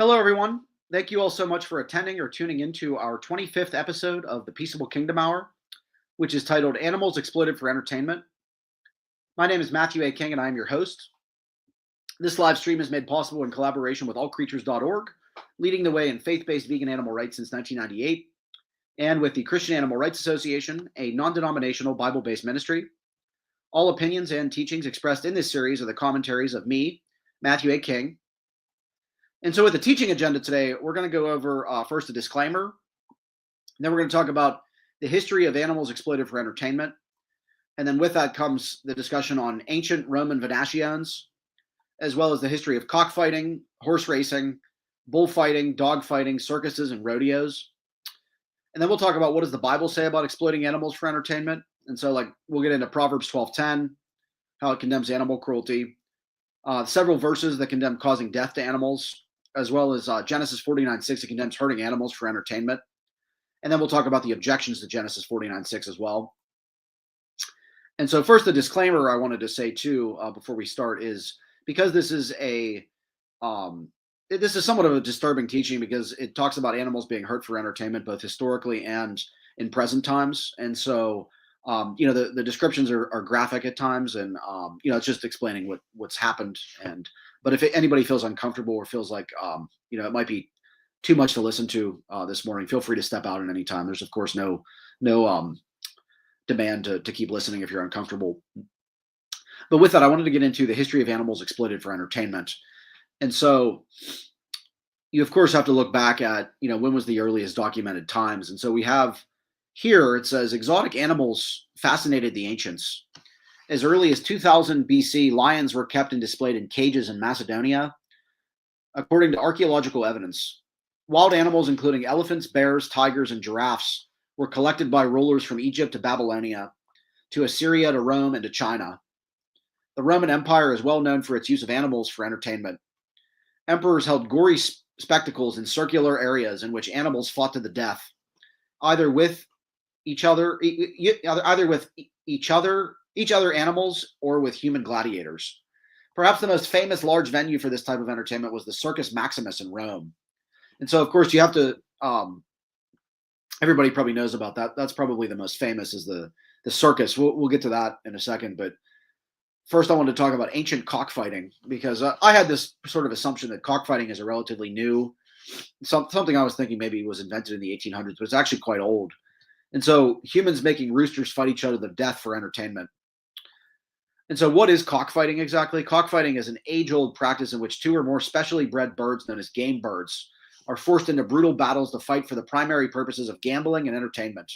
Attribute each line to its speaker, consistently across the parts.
Speaker 1: Hello, everyone. Thank you all so much for attending or tuning into our 25th episode of the Peaceable Kingdom Hour, which is titled Animals Exploited for Entertainment. My name is Matthew A. King, and I am your host. This live stream is made possible in collaboration with allcreatures.org, leading the way in faith-based vegan animal rights since 1998, and with the Christian Animal Rights Association, a non-denominational Bible-based ministry. All opinions and teachings expressed in this series are the commentaries of me, Matthew A. King. And so with the teaching agenda today, we're going to go over first a disclaimer. Then we're going to talk about the history of animals exploited for entertainment. And then with that comes the discussion on ancient Roman venations, as well as the history of cockfighting, horse racing, bullfighting, dogfighting, circuses, and rodeos. And then we'll talk about what does the Bible say about exploiting animals for entertainment. And so we'll get into Proverbs 12:10, how it condemns animal cruelty, several verses that condemn causing death to animals, as well as Genesis 49:6 that condemns hurting animals for entertainment. And then we'll talk about the objections to Genesis 49:6 as well. And so first, the disclaimer I wanted to say too before we start is because this is somewhat of a disturbing teaching because it talks about animals being hurt for entertainment both historically and in present times. And so the descriptions are graphic at times, and it's just explaining what's happened. But if anybody feels uncomfortable or feels like it might be too much to listen to this morning, feel free to step out at any time. There's of course no demand to keep listening if you're uncomfortable. But with that, I wanted to get into the history of animals exploited for entertainment. And so you of course have to look back at when was the earliest documented times. And so we have here, it says, exotic animals fascinated the ancients. As early as 2000 BC, lions were kept and displayed in cages in Macedonia, according to archaeological evidence. Wild animals, including elephants, bears, tigers, and giraffes, were collected by rulers from Egypt to Babylonia, to Assyria, to Rome, and to China. The Roman Empire is well known for its use of animals for entertainment. Emperors held gory spectacles in circular areas in which animals fought to the death, either with each other animals or with human gladiators. Perhaps the most famous large venue for this type of entertainment was the Circus Maximus in Rome. And so, of course, you have to. Everybody probably knows about that. That's probably the most famous is the circus. We'll get to that in a second. But first, I wanted to talk about ancient cockfighting because I had this sort of assumption that cockfighting is a relatively new something. I was thinking maybe was invented in the 1800s, but it's actually quite old. And so humans making roosters fight each other to death for entertainment. And so what is cockfighting exactly? Cockfighting is an age-old practice in which two or more specially bred birds known as game birds are forced into brutal battles to fight for the primary purposes of gambling and entertainment.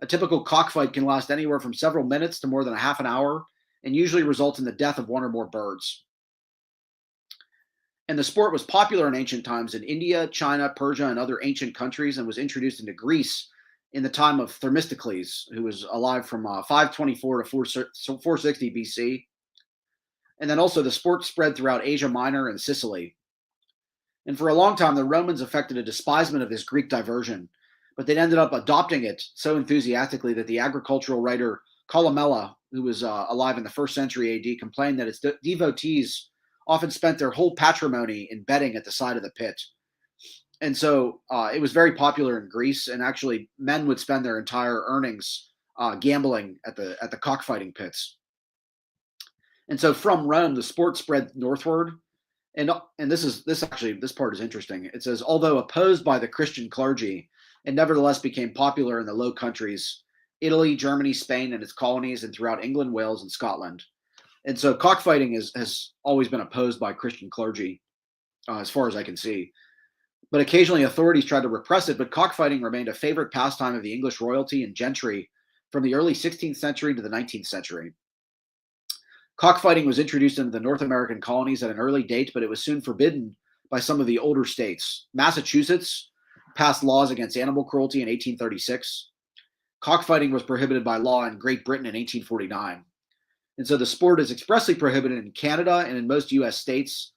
Speaker 1: A typical cockfight can last anywhere from several minutes to more than a half an hour and usually results in the death of one or more birds. And the sport was popular in ancient times in India, China, Persia, and other ancient countries and was introduced into Greece in the time of Themistocles, who was alive from 524 to 460 BC. And then also the sport spread throughout Asia Minor and Sicily. And for a long time, the Romans affected a despisement of this Greek diversion, but they ended up adopting it so enthusiastically that the agricultural writer Columella, who was alive in the 1st century AD, complained that its devotees often spent their whole patrimony in betting at the side of the pit. And so it was very popular in Greece, and actually men would spend their entire earnings gambling at the cockfighting pits. And so from Rome, the sport spread northward. And this part is interesting. It says, although opposed by the Christian clergy, it nevertheless became popular in the Low Countries, Italy, Germany, Spain, and its colonies, and throughout England, Wales, and Scotland. And so cockfighting has always been opposed by Christian clergy, as far as I can see. But occasionally authorities tried to repress it, but cockfighting remained a favorite pastime of the English royalty and gentry from the early 16th century to the 19th century. Cockfighting was introduced into the North American colonies at an early date, but it was soon forbidden by some of the older states. Massachusetts passed laws against animal cruelty in 1836. Cockfighting was prohibited by law in Great Britain in 1849. And so the sport is expressly prohibited in Canada and in most U.S. states.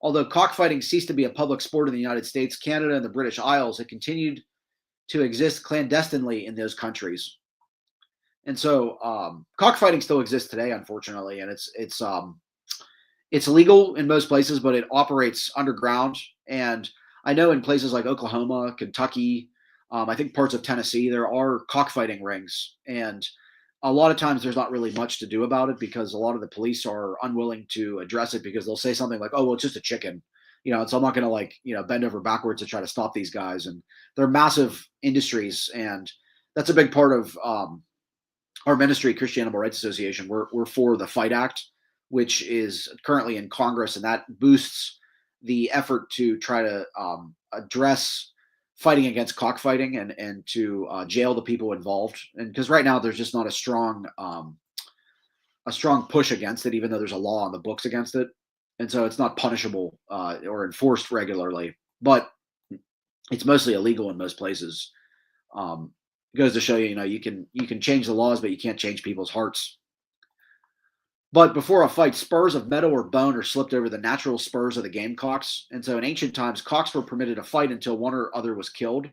Speaker 1: Although cockfighting ceased to be a public sport in the United States, Canada, and the British Isles, it continued to exist clandestinely in those countries. And so cockfighting still exists today, unfortunately, and it's legal in most places, but it operates underground And I know in places like Oklahoma, Kentucky, I think parts of Tennessee, there are cockfighting rings. And a lot of times there's not really much to do about it because a lot of the police are unwilling to address it because they'll say something like, "Oh, well, it's just a chicken." And so I'm not going to bend over backwards to try to stop these guys. And they're massive industries. And that's a big part of our ministry, Christian Animal Rights Association. We're for the Fight Act, which is currently in Congress, and that boosts the effort to try to address fighting against cockfighting and to jail the people involved. And because right now there's just not a strong push against it, even though there's a law on the books against it, and so it's not punishable or enforced regularly. But it's mostly illegal in most places. Um, it goes to show you, you can change the laws, but you can't change people's hearts. But before a fight, spurs of metal or bone are slipped over the natural spurs of the gamecocks. And so in ancient times, cocks were permitted to fight until one or other was killed.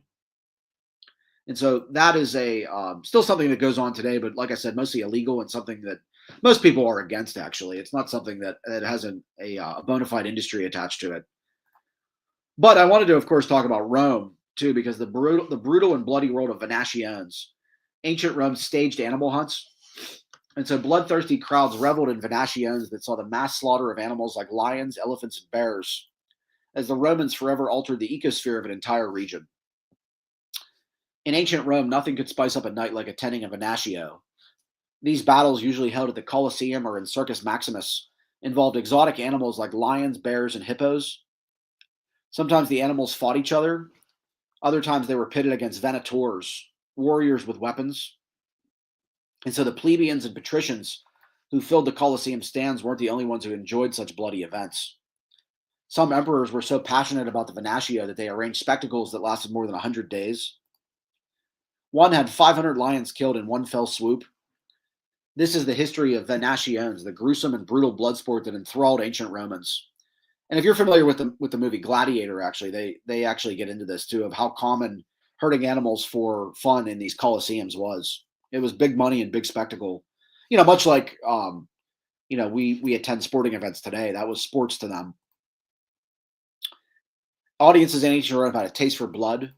Speaker 1: And so that is a still something that goes on today, but like I said, mostly illegal and something that most people are against. Actually, it's not something that has a bona fide industry attached to it. But I wanted to, of course, talk about Rome too, because the brutal and bloody world of Venatians. Ancient Rome staged animal hunts. And so bloodthirsty crowds reveled in Venatians that saw the mass slaughter of animals like lions, elephants, and bears, as the Romans forever altered the ecosphere of an entire region. In ancient Rome, nothing could spice up a night like attending a Venatio. These battles, usually held at the Colosseum or in Circus Maximus, involved exotic animals like lions, bears, and hippos. Sometimes the animals fought each other. Other times they were pitted against venators, warriors with weapons. And so the plebeians and patricians who filled the Colosseum stands weren't the only ones who enjoyed such bloody events. Some emperors were so passionate about the Venatio that they arranged spectacles that lasted more than 100 days. One had 500 lions killed in one fell swoop. This is the history of Venatians, the gruesome and brutal blood sport that enthralled ancient Romans. And if you're familiar with the movie Gladiator, actually, they actually get into this too, of how common hurting animals for fun in these Colosseums was. It was big money and big spectacle. Much like we attend sporting events today. That was sports to them. Audiences in ancient Rome had a taste for blood.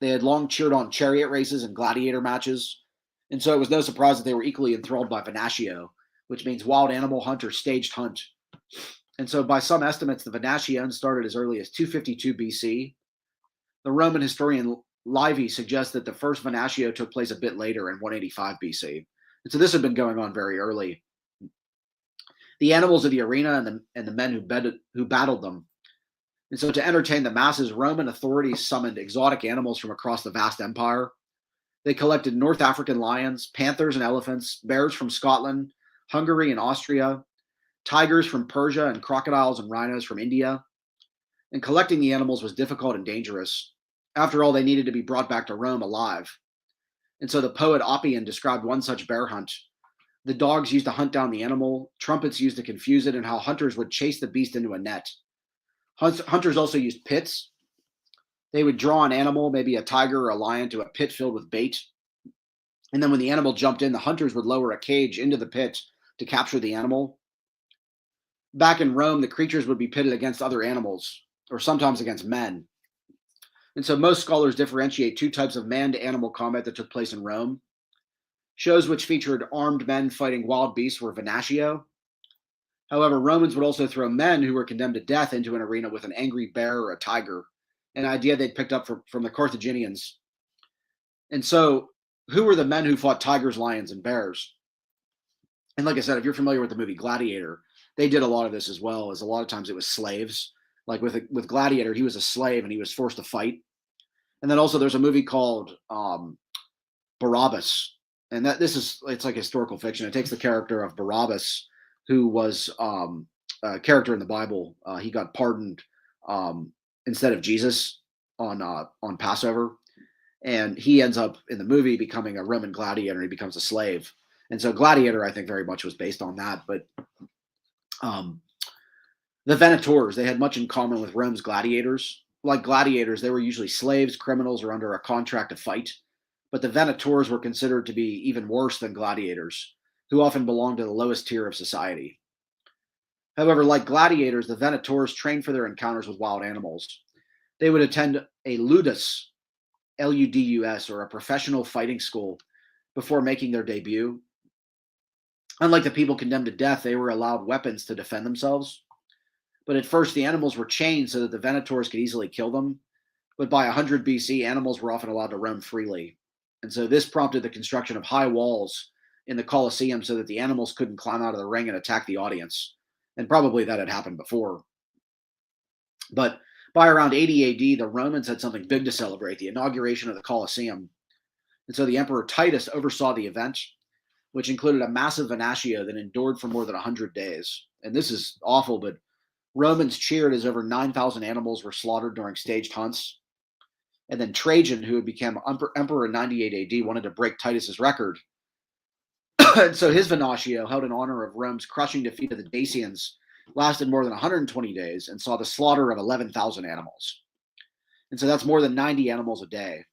Speaker 1: They had long cheered on chariot races and gladiator matches, and so it was no surprise that they were equally enthralled by Venatio, which means wild animal hunt or staged hunt. And so by some estimates, the Venatians started as early as 252 BC. The Roman historian Livy suggests that the first Venatio took place a bit later in 185 BC. And so this had been going on very early. The animals of the arena and the men who battled them. And so to entertain the masses, Roman authorities summoned exotic animals from across the vast empire. They collected North African lions, panthers and elephants, bears from Scotland, Hungary and Austria, tigers from Persia, and crocodiles and rhinos from India. And collecting the animals was difficult and dangerous. After all, they needed to be brought back to Rome alive. And so the poet Oppian described one such bear hunt. The dogs used to hunt down the animal, trumpets used to confuse it, and how hunters would chase the beast into a net. Hunters also used pits. They would draw an animal, maybe a tiger or a lion, to a pit filled with bait. And then when the animal jumped in, the hunters would lower a cage into the pit to capture the animal. Back in Rome, the creatures would be pitted against other animals, or sometimes against men. And so most scholars differentiate two types of man-to-animal combat that took place in Rome. Shows which featured armed men fighting wild beasts were Venatio. However, Romans would also throw men who were condemned to death into an arena with an angry bear or a tiger, an idea they'd picked up from the Carthaginians. And so, who were the men who fought tigers, lions, and bears? And like I said, if you're familiar with the movie Gladiator, they did a lot of this as well, as a lot of times it was slaves. Like with Gladiator, he was a slave and he was forced to fight. And then also there's a movie called Barabbas. And it's like historical fiction. It takes the character of Barabbas, who was a character in the Bible. He got pardoned instead of Jesus on Passover. And he ends up in the movie becoming a Roman gladiator, and he becomes a slave. And so Gladiator, I think, very much was based on that. But the Venators, they had much in common with Rome's gladiators. Like gladiators, they were usually slaves, criminals, or under a contract to fight. But the Venators were considered to be even worse than gladiators, who often belonged to the lowest tier of society. However, like gladiators, the Venators trained for their encounters with wild animals. they would attend a ludus, Ludus, or a professional fighting school before making their debut. Unlike the people condemned to death, they were allowed weapons to defend themselves. But at first, the animals were chained so that the Venators could easily kill them. But by 100 BC, animals were often allowed to roam freely. And so this prompted the construction of high walls in the Colosseum so that the animals couldn't climb out of the ring and attack the audience. And probably that had happened before. But by around 80 AD, the Romans had something big to celebrate, the inauguration of the Colosseum. And so the Emperor Titus oversaw the event, which included a massive venatio that endured for more than 100 days. And this is awful, but Romans cheered as over 9,000 animals were slaughtered during staged hunts. And then Trajan, who had become emperor in 98 AD, wanted to break Titus's record. And so his venatio, held in honor of Rome's crushing defeat of the Dacians, lasted more than 120 days and saw the slaughter of 11,000 animals. And so that's more than 90 animals a day.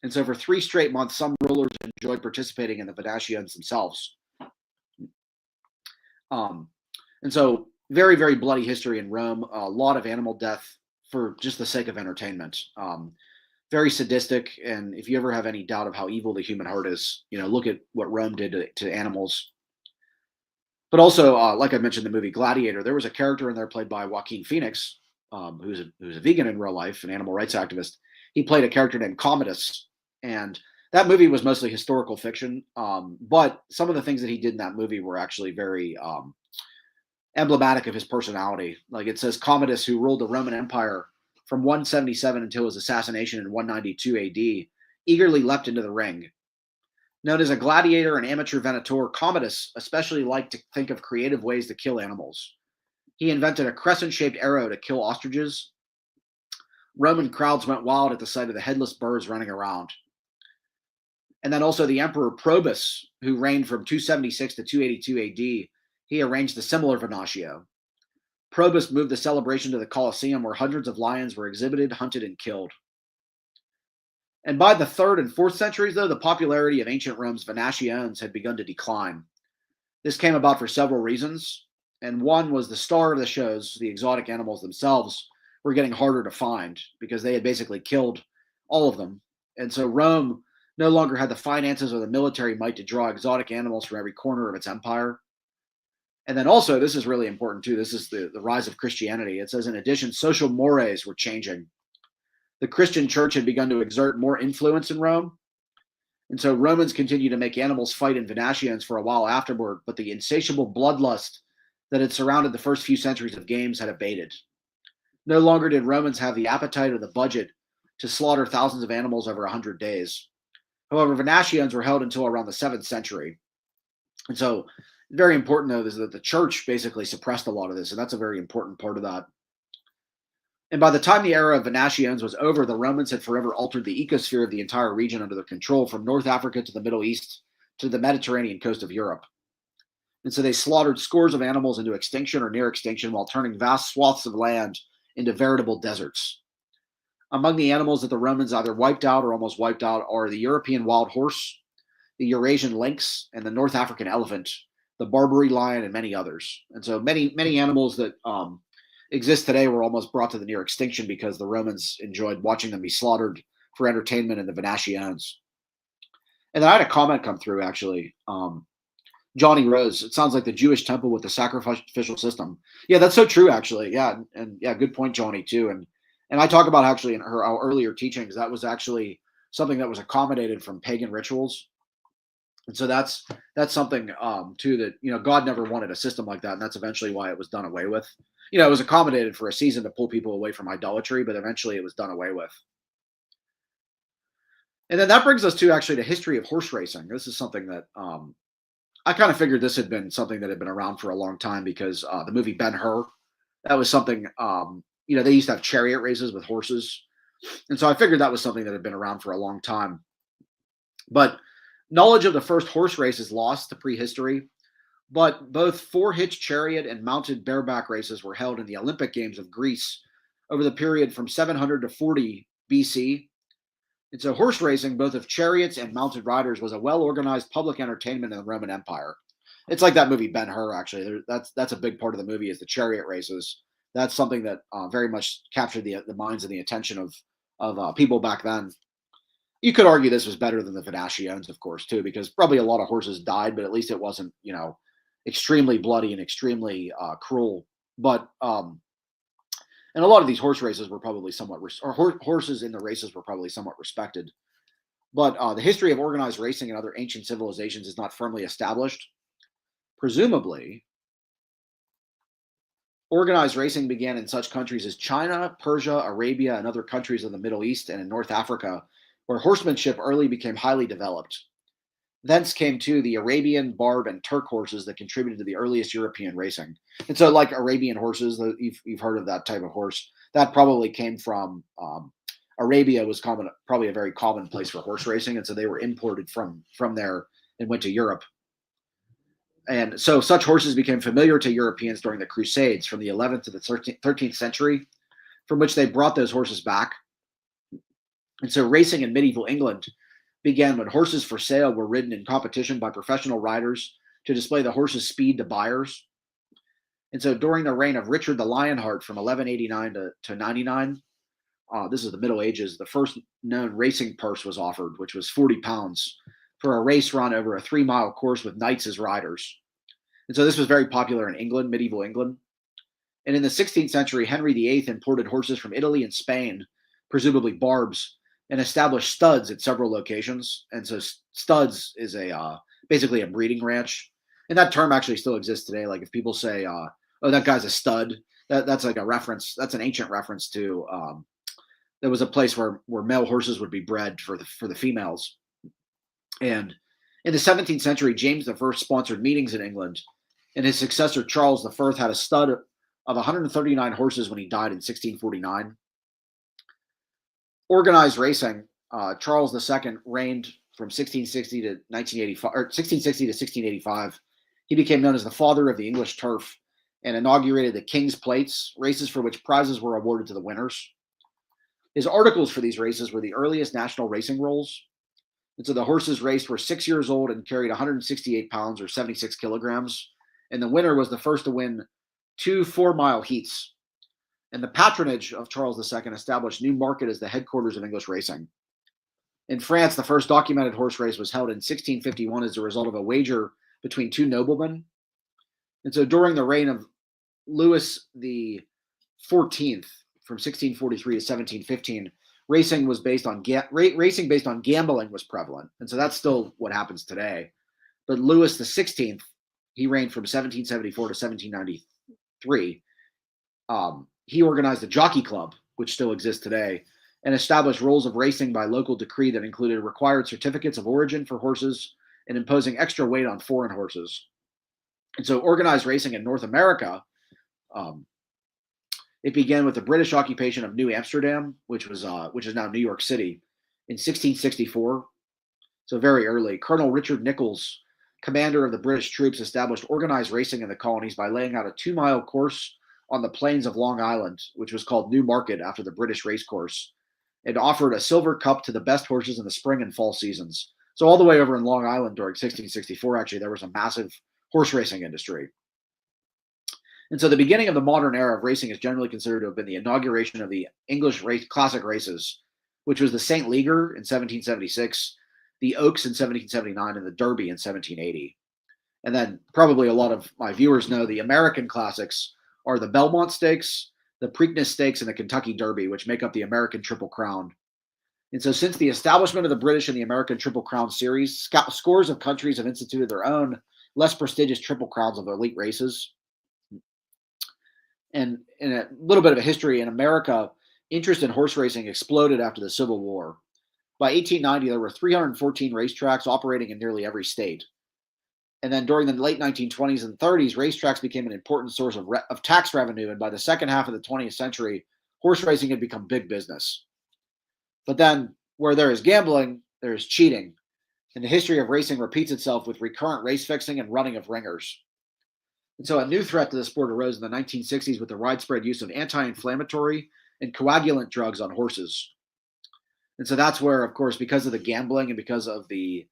Speaker 1: And so for 3 straight months, some rulers enjoyed participating in the venations themselves. And so very, very bloody history in Rome, a lot of animal death for just the sake of entertainment. Very sadistic, and if you ever have any doubt of how evil the human heart is, look at what Rome did to animals. But also, like I mentioned in the movie Gladiator, there was a character in there played by Joaquin Phoenix, who's a vegan in real life, an animal rights activist. He played a character named Commodus, and that movie was mostly historical fiction, but some of the things that he did in that movie were actually very emblematic of his personality. Like it says, Commodus, who ruled the Roman Empire from 177 until his assassination in 192 AD, eagerly leapt into the ring. Known as a gladiator and amateur venator, Commodus especially liked to think of creative ways to kill animals. He invented a crescent-shaped arrow to kill ostriches. Roman crowds went wild at the sight of the headless birds running around. And then also the Emperor Probus, who reigned from 276 to 282 AD, he arranged a similar venatio. Probus moved the celebration to the Colosseum, where hundreds of lions were exhibited, hunted, and killed. And by the 3rd and 4th centuries, though, the popularity of ancient Rome's venations had begun to decline. This came about for several reasons, and one was the star of the shows, the exotic animals themselves, were getting harder to find because they had basically killed all of them. And so Rome no longer had the finances or the military might to draw exotic animals from every corner of its empire. And then also, this is really important too, this is the rise of Christianity. It says, in addition, social mores were changing. The Christian church had begun to exert more influence in Rome. And so Romans continued to make animals fight in venations for a while afterward, but the insatiable bloodlust that had surrounded the first few centuries of games had abated. No longer did Romans have the appetite or the budget to slaughter thousands of animals over 100 days. However, venations were held until around the 7th century. And so very important, though, is that the church basically suppressed a lot of this, and that's a very important part of that. And by the time the era of venations was over, the Romans had forever altered the ecosphere of the entire region under their control, from North Africa to the Middle East to the Mediterranean coast of Europe. And so they slaughtered scores of animals into extinction or near extinction while turning vast swaths of land into veritable deserts. Among the animals that the Romans either wiped out or almost wiped out are the European wild horse, the Eurasian lynx, and the North African elephant, the Barbary lion, and many others. And so many animals that exist today were almost brought to the near extinction because the Romans enjoyed watching them be slaughtered for entertainment in the venations. And then I had a comment come through, actually. Johnny Rose, it sounds like the Jewish temple with the sacrificial system. Yeah, that's so true, actually. Yeah, and yeah, good point, Johnny, too. And I talk about actually in our earlier teachings, that was actually something that was accommodated from pagan rituals. And so that's something too that God never wanted a system like that, and that's eventually why it was done away with. It was accommodated for a season to pull people away from idolatry, but eventually it was done away with. And then that brings us to actually the history of horse racing. This is something that I kind of figured this had been something that had been around for a long time because the movie Ben-Hur, that was something they used to have chariot races with horses, and so I figured that was something that had been around for a long time. But knowledge of the first horse race is lost to prehistory, but both four-hitched chariot and mounted bareback races were held in the Olympic Games of Greece over the period from 700 to 40 BC. And so horse racing, both of chariots and mounted riders, was a well-organized public entertainment in the Roman Empire. It's like that movie Ben-Hur, actually. That's a big part of the movie is the chariot races. That's something that very much captured the minds and the attention of people back then. You could argue this was better than the Venetians, of course, too, because probably a lot of horses died, but at least it wasn't, extremely bloody and extremely cruel. But and a lot of these horse races were probably somewhat, horses in the races were probably somewhat respected. But the history of organized racing in other ancient civilizations is not firmly established. Presumably, organized racing began in such countries as China, Persia, Arabia, and other countries of the Middle East and in North Africa, where horsemanship early became highly developed. Thence came too the Arabian, Barb, and Turk horses that contributed to the earliest European racing. And so, like Arabian horses, you've heard of that type of horse. That probably came from Arabia. Was probably a very common place for horse racing, and so they were imported from there and went to Europe. And so, such horses became familiar to Europeans during the Crusades from the 11th to the 13th century, from which they brought those horses back. And so, racing in medieval England began when horses for sale were ridden in competition by professional riders to display the horse's speed to buyers. And so during the reign of Richard the Lionheart from 1189 to 99, this is the Middle Ages, the first known racing purse was offered, which was 40 pounds for a race run over a 3-mile course with knights as riders. And so this was very popular in England, medieval England. And in the 16th century, Henry VIII imported horses from Italy and Spain, presumably barbs, and established studs at several locations. And so studs is basically a breeding ranch. And that term actually still exists today. Like if people say, oh, that guy's a stud, that's like a reference. That's an ancient reference to there was a place where male horses would be bred for the females. And in the 17th century, James I sponsored meetings in England, and his successor Charles I had a stud of 139 horses when he died in 1649. Organized racing, Charles II reigned from 1660 to 1985, or 1660 to 1685. He became known as the father of the English turf and inaugurated the King's Plates, races for which prizes were awarded to the winners. His articles for these races were the earliest national racing rolls. And so the horses raced were 6 years old and carried 168 pounds or 76 kilograms. And the winner was the first to win 2 4-mile heats. And the patronage of Charles II established Newmarket as the headquarters of English racing. In France, the first documented horse race was held in 1651 as a result of a wager between two noblemen. And so during the reign of Louis XIV, from 1643 to 1715, racing based on gambling was prevalent. And so that's still what happens today. But Louis XVI, he reigned from 1774 to 1793. He organized a jockey club, which still exists today, and established rules of racing by local decree that included required certificates of origin for horses and imposing extra weight on foreign horses. And so organized racing in North America, it began with the British occupation of New Amsterdam, which is now New York City, in 1664. So very early. Colonel Richard Nichols, commander of the British troops, established organized racing in the colonies by laying out a 2-mile course on the plains of Long Island, which was called Newmarket after the British race course. It offered a silver cup to the best horses in the spring and fall seasons. So all the way over in Long Island during 1664, actually, there was a massive horse racing industry. And so the beginning of the modern era of racing is generally considered to have been the inauguration of the English classic races, which was the St. Leger in 1776, the Oaks in 1779, and the Derby in 1780. And then probably a lot of my viewers know the American classics are the Belmont Stakes, the Preakness Stakes, and the Kentucky Derby, which make up the American Triple Crown. And so since the establishment of the British and the American Triple Crown series, scores of countries have instituted their own less prestigious Triple Crowns of elite races. And in a little bit of a history, in America, interest in horse racing exploded after the Civil War. By 1890, there were 314 racetracks operating in nearly every state. And then during the late 1920s and 30s, racetracks became an important source of tax revenue. And by the second half of the 20th century, horse racing had become big business. But then where there is gambling, there is cheating. And the history of racing repeats itself with recurrent race fixing and running of ringers. And so a new threat to the sport arose in the 1960s with the widespread use of anti-inflammatory and coagulant drugs on horses. And so that's where, of course, because of the gambling and because of the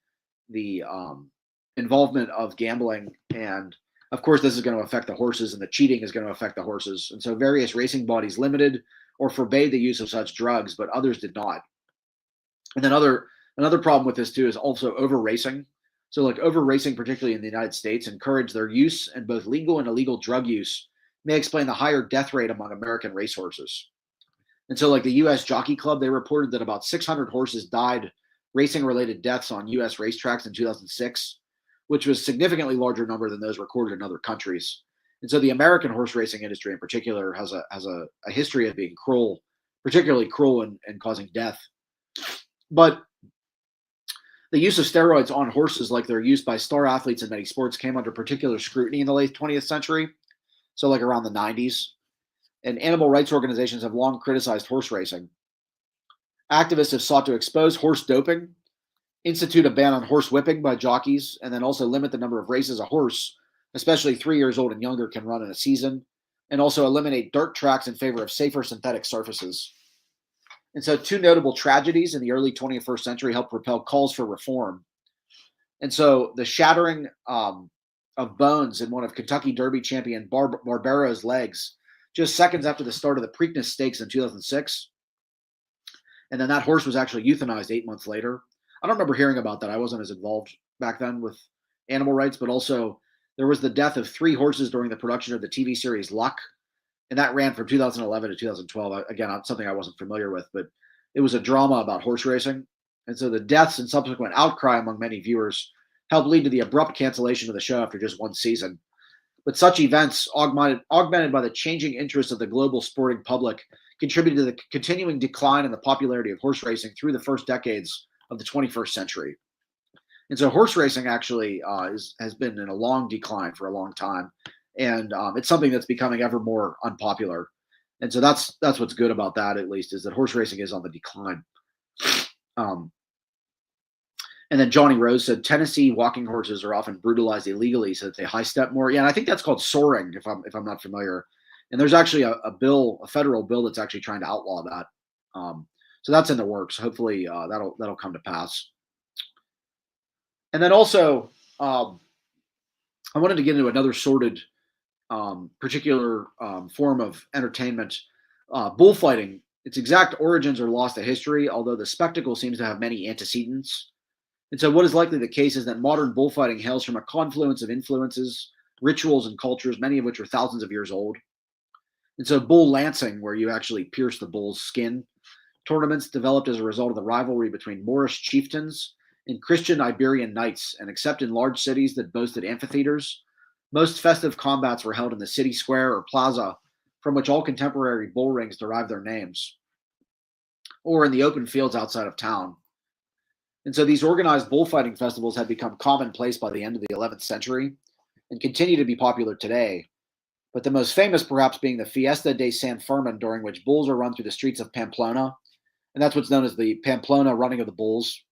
Speaker 1: involvement of gambling and Of course, this is going to affect the horses, and the cheating is going to affect the horses. And so various racing bodies limited or forbade the use of such drugs, but others did not. And then another problem with this too is also over racing. So like over racing, particularly in the United States, encouraged their use, and both legal and illegal drug use may explain the higher death rate among American racehorses. And so like the US Jockey Club, they reported that about 600 horses died racing related deaths on US racetracks in 2006, which was a significantly larger number than those recorded in other countries. And so the American horse racing industry in particular has a history of being cruel, particularly cruel and causing death. But the use of steroids on horses, like they're used by star athletes in many sports, came under particular scrutiny in the late 20th century. So, like around the 90s. And animal rights organizations have long criticized horse racing. Activists have sought to expose horse doping, institute a ban on horse whipping by jockeys, and then also limit the number of races a horse, especially 3 years old and younger, can run in a season, and also eliminate dirt tracks in favor of safer synthetic surfaces. And so two notable tragedies in the early 21st century helped propel calls for reform. And so the shattering of bones in one of Kentucky Derby champion Barbaro's legs just seconds after the start of the Preakness Stakes in 2006. And then that horse was actually euthanized 8 months later. I don't remember hearing about that. I wasn't as involved back then with animal rights, but also there was the death of 3 horses during the production of the TV series Luck. And that ran from 2011 to 2012. Again, something I wasn't familiar with, but it was a drama about horse racing. And so the deaths and subsequent outcry among many viewers helped lead to the abrupt cancellation of the show after just one season. But such events, augmented by the changing interests of the global sporting public, contributed to the continuing decline in the popularity of horse racing through the first decades of the 21st century. And so horse racing actually has been in a long decline for a long time. And it's something that's becoming ever more unpopular. And so that's what's good about that, at least, is that horse racing is on the decline. And then Johnny Rose said Tennessee walking horses are often brutalized illegally so that they high step more. Yeah, and I think that's called soaring, if I'm not familiar. And there's actually a federal bill that's actually trying to outlaw that. So that's in the works. Hopefully that'll come to pass. And then also, I wanted to get into another sordid particular form of entertainment, bullfighting. Its exact origins are lost to history, although the spectacle seems to have many antecedents. And so what is likely the case is that modern bullfighting hails from a confluence of influences, rituals, and cultures, many of which are thousands of years old. And so bull lancing, where you actually pierce the bull's skin, tournaments developed as a result of the rivalry between Moorish chieftains and Christian Iberian knights, and except in large cities that boasted amphitheaters, most festive combats were held in the city square or plaza, from which all contemporary bull rings derive their names, or in the open fields outside of town. And so these organized bullfighting festivals had become commonplace by the end of the 11th century and continue to be popular today. But the most famous perhaps being the Fiesta de San Fermin, during which bulls are run through the streets of Pamplona. And that's what's known as the Pamplona running of the bulls.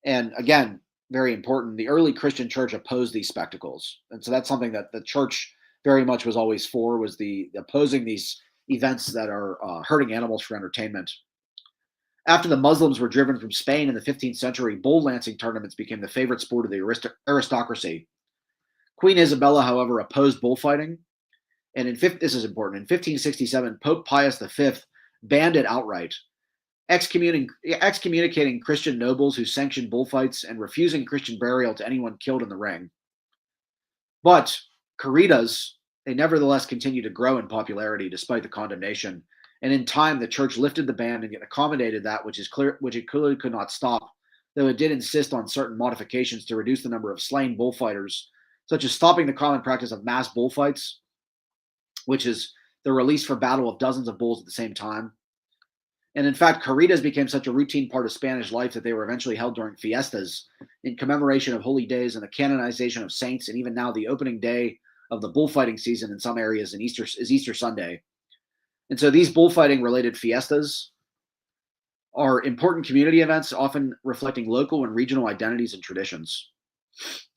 Speaker 1: And again, very important, the early Christian church opposed these spectacles. And so that's something that the church very much was always for, was the opposing these events that are hurting animals for entertainment. After the Muslims were driven from Spain in the 15th century, bull lancing tournaments became the favorite sport of the aristocracy. Queen Isabella, however, opposed bullfighting. And this is important. In 1567, Pope Pius V banned it outright, excommunicating Christian nobles who sanctioned bullfights and refusing Christian burial to anyone killed in the ring. But corridas, they nevertheless continued to grow in popularity despite the condemnation. And in time, the church lifted the ban and accommodated that, which it clearly could not stop, though it did insist on certain modifications to reduce the number of slain bullfighters, such as stopping the common practice of mass bullfights, which is the release for battle of dozens of bulls at the same time. And in fact, corridas became such a routine part of Spanish life that they were eventually held during fiestas in commemoration of holy days and the canonization of saints, and even now the opening day of the bullfighting season in some areas is Easter Sunday. And so these bullfighting-related fiestas are important community events, often reflecting local and regional identities and traditions.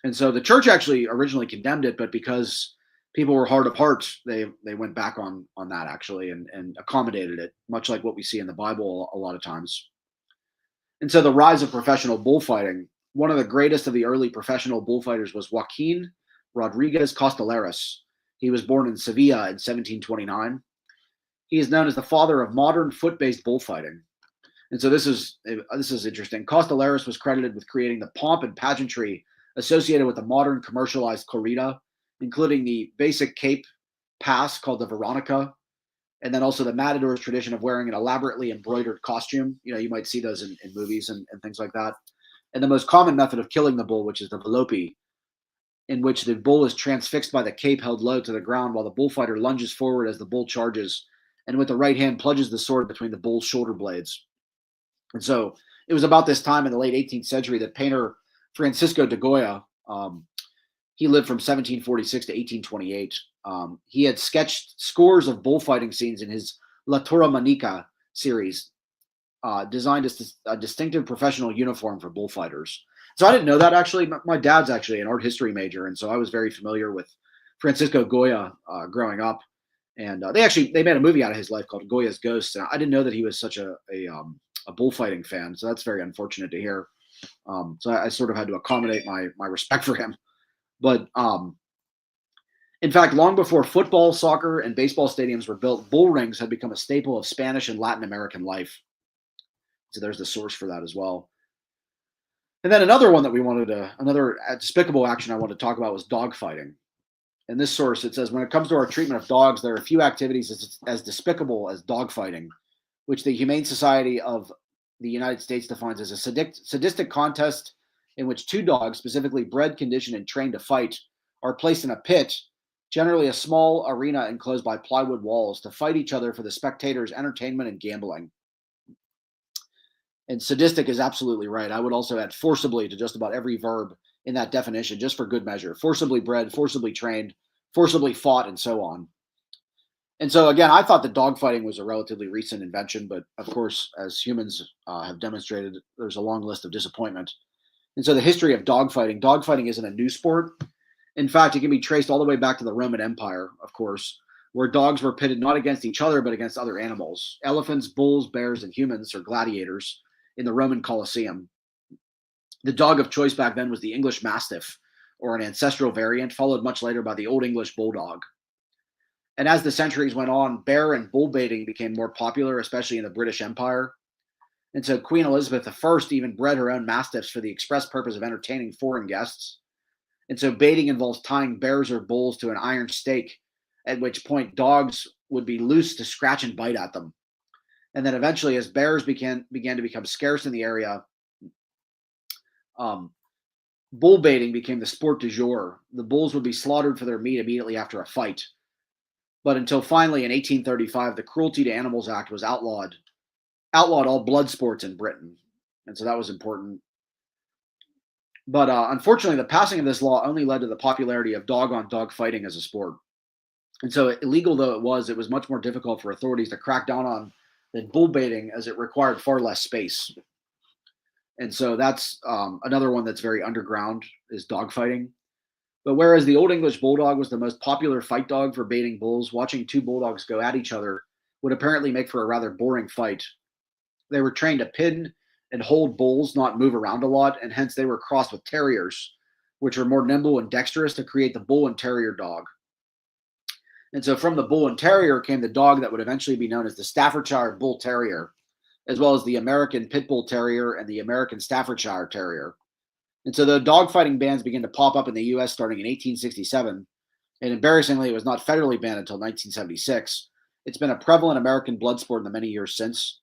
Speaker 1: And so the church actually originally condemned it, but because people were hard of heart, they went back on that actually and accommodated it, much like what we see in the Bible a lot of times. And so the rise of professional bullfighting, one of the greatest of the early professional bullfighters was Joaquin Rodriguez Costaleras. He was born in Sevilla in 1729. He is known as the father of modern foot-based bullfighting. And so this is interesting. Costaleras was credited with creating the pomp and pageantry associated with the modern commercialized corrida, including the basic cape pass called the Veronica, and then also the matador's tradition of wearing an elaborately embroidered costume. You might see those in movies and things like that. And the most common method of killing the bull, which is the velopi, in which the bull is transfixed by the cape held low to the ground while the bullfighter lunges forward as the bull charges, and with the right hand plunges the sword between the bull's shoulder blades. And so it was about this time in the late 18th century that painter Francisco de Goya, he lived from 1746 to 1828. He had sketched scores of bullfighting scenes in his La Torre Manica series, designed a distinctive professional uniform for bullfighters. So I didn't know that, actually. My dad's actually an art history major, and so I was very familiar with Francisco Goya growing up. And they made a movie out of his life called Goya's Ghost, and I didn't know that he was such a bullfighting fan. So that's very unfortunate to hear. So I sort of had to accommodate my respect for him. But in fact, long before football, soccer, and baseball stadiums were built, bull rings had become a staple of Spanish and Latin American life. So there's the source for that as well. And then another one that another despicable action I wanted to talk about was dogfighting. In this source, it says, when it comes to our treatment of dogs, there are few activities as despicable as dogfighting, which the Humane Society of the United States defines as a sadistic contest in which two dogs, specifically bred, conditioned, and trained to fight, are placed in a pit, generally a small arena enclosed by plywood walls, to fight each other for the spectators' entertainment and gambling. And sadistic is absolutely right. I would also add forcibly to just about every verb in that definition, just for good measure. Forcibly bred, forcibly trained, forcibly fought, and so on. And so, again, I thought that dogfighting was a relatively recent invention, but of course, as humans have demonstrated, there's a long list of disappointment. And so the history of dogfighting isn't a new sport. In fact, it can be traced all the way back to the Roman Empire, of course, where dogs were pitted not against each other, but against other animals: elephants, bulls, bears, and humans, or gladiators, in the Roman Colosseum. The dog of choice back then was the English Mastiff, or an ancestral variant, followed much later by the Old English Bulldog. And as the centuries went on, bear and bull baiting became more popular, especially in the British Empire. And so Queen Elizabeth I even bred her own mastiffs for the express purpose of entertaining foreign guests. And so baiting involves tying bears or bulls to an iron stake, at which point dogs would be loose to scratch and bite at them. And then eventually, as bears began to become scarce in the area, bull baiting became the sport du jour. The bulls would be slaughtered for their meat immediately after a fight. But until finally, in 1835, the Cruelty to Animals Act was outlawed all blood sports in Britain. And so that was important. But unfortunately, the passing of this law only led to the popularity of dog-on-dog fighting as a sport. And so illegal though it was much more difficult for authorities to crack down on than bull baiting, as it required far less space. And so that's another one that's very underground, is dogfighting. But whereas the Old English Bulldog was the most popular fight dog for baiting bulls, watching two bulldogs go at each other would apparently make for a rather boring fight. They were trained to pin and hold bulls, not move around a lot, and hence they were crossed with terriers, which were more nimble and dexterous, to create the bull and terrier dog. And so from the bull and terrier came the dog that would eventually be known as the Staffordshire Bull Terrier, as well as the American Pit Bull Terrier and the American Staffordshire Terrier. And so the dogfighting bans began to pop up in the U.S. starting in 1867, and embarrassingly, it was not federally banned until 1976. It's been a prevalent American blood sport in the many years since.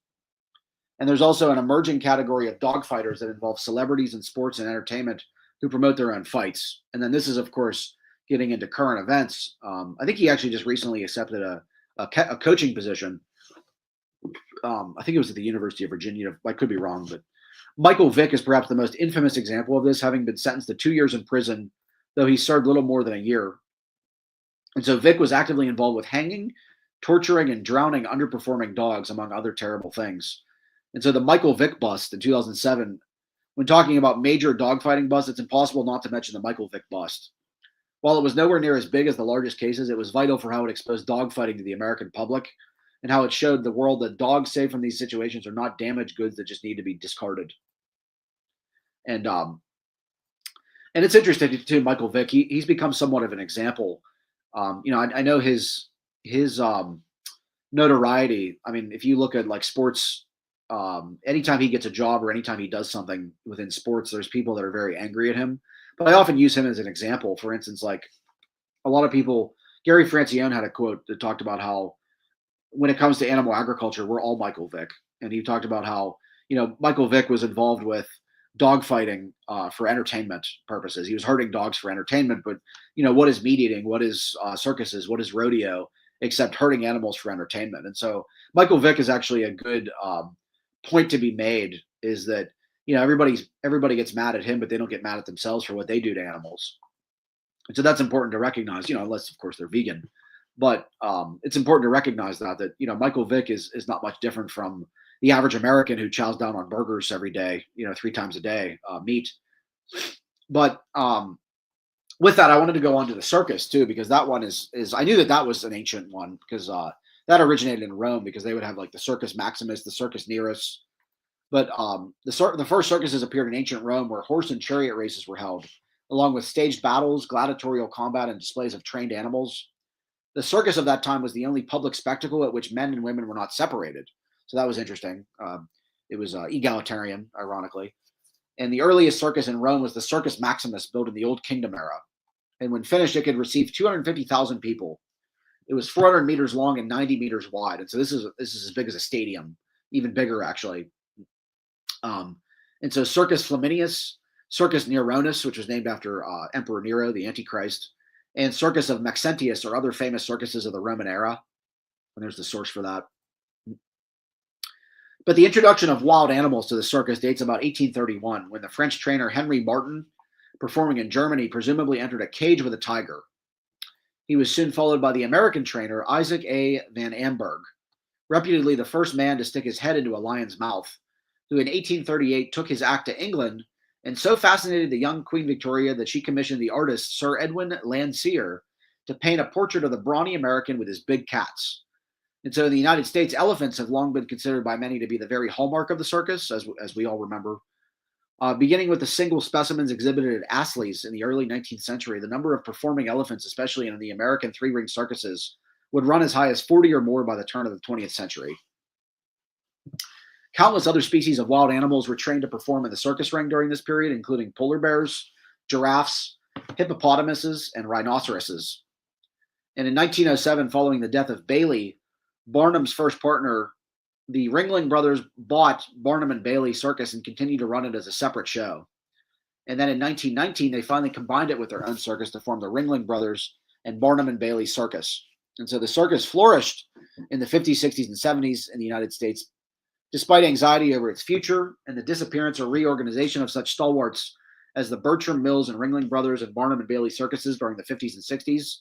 Speaker 1: And there's also an emerging category of dogfighters that involve celebrities in sports and entertainment who promote their own fights. And then this is, of course, getting into current events. I think he actually just recently accepted a coaching position. I think it was at the University of Virginia. I could be wrong, but Michael Vick is perhaps the most infamous example of this, having been sentenced to 2 years in prison, though he served little more than a year. And so Vick was actively involved with hanging, torturing, and drowning underperforming dogs, among other terrible things. And so the Michael Vick bust in 2007, when talking about major dogfighting busts, it's impossible not to mention the Michael Vick bust. While it was nowhere near as big as the largest cases, it was vital for how it exposed dogfighting to the American public, and how it showed the world that dogs saved from these situations are not damaged goods that just need to be discarded. And And it's interesting too, Michael Vick. He's become somewhat of an example. I know his notoriety. I mean, if you look at like sports, anytime he gets a job or anytime he does something within sports, there's people that are very angry at him. But I often use him as an example. For instance, like a lot of people, Gary Francione had a quote that talked about how when it comes to animal agriculture, we're all Michael Vick. And he talked about how, Michael Vick was involved with dog fighting for entertainment purposes. He was herding dogs for entertainment, but, what is meat eating? What is circuses? What is rodeo? Except herding animals for entertainment. And so Michael Vick is actually a good point to be made is that, everybody gets mad at him, but they don't get mad at themselves for what they do to animals. And so that's important to recognize, unless of course they're vegan. But it's important to recognize that Michael Vick is not much different from the average American who chows down on burgers every day, 3 times a day, meat. But with that, I wanted to go on to the circus too, because that one is I knew that was an ancient one because that originated in Rome because they would have like the Circus Maximus, the Circus Nerus. But the first circuses appeared in ancient Rome where horse and chariot races were held, along with staged battles, gladiatorial combat, and displays of trained animals. The circus of that time was the only public spectacle at which men and women were not separated. So that was interesting. It was egalitarian, ironically. And the earliest circus in Rome was the Circus Maximus, built in the Old Kingdom era. And when finished, it could receive 250,000 people. It was 400 meters long and 90 meters wide. And so this is as big as a stadium, even bigger, actually. And so Circus Flaminius, Circus Neronus, which was named after Emperor Nero, the Antichrist, and Circus of Maxentius are other famous circuses of the Roman era. And there's the source for that. But the introduction of wild animals to the circus dates about 1831, when the French trainer Henry Martin, performing in Germany, presumably entered a cage with a tiger. He was soon followed by the American trainer Isaac A. Van Amberg, reputedly the first man to stick his head into a lion's mouth, who in 1838 took his act to England and so fascinated the young Queen Victoria that she commissioned the artist Sir Edwin Landseer to paint a portrait of the brawny American with his big cats. And so in the United States, elephants have long been considered by many to be the very hallmark of the circus, as we all remember. Beginning with the single specimens exhibited at Astley's in the early 19th century, the number of performing elephants, especially in the American three-ring circuses, would run as high as 40 or more by the turn of the 20th century. Countless other species of wild animals were trained to perform in the circus ring during this period, including polar bears, giraffes, hippopotamuses, and rhinoceroses. And in 1907, following the death of Bailey, Barnum's first partner, the Ringling Brothers, bought Barnum and Bailey Circus and continued to run it as a separate show. And then in 1919, they finally combined it with their own circus to form the Ringling Brothers and Barnum and Bailey Circus. And so the circus flourished in the 50s, 60s, and 70s in the United States, despite anxiety over its future and the disappearance or reorganization of such stalwarts as the Bertram Mills and Ringling Brothers and Barnum and Bailey circuses during the 50s and 60s.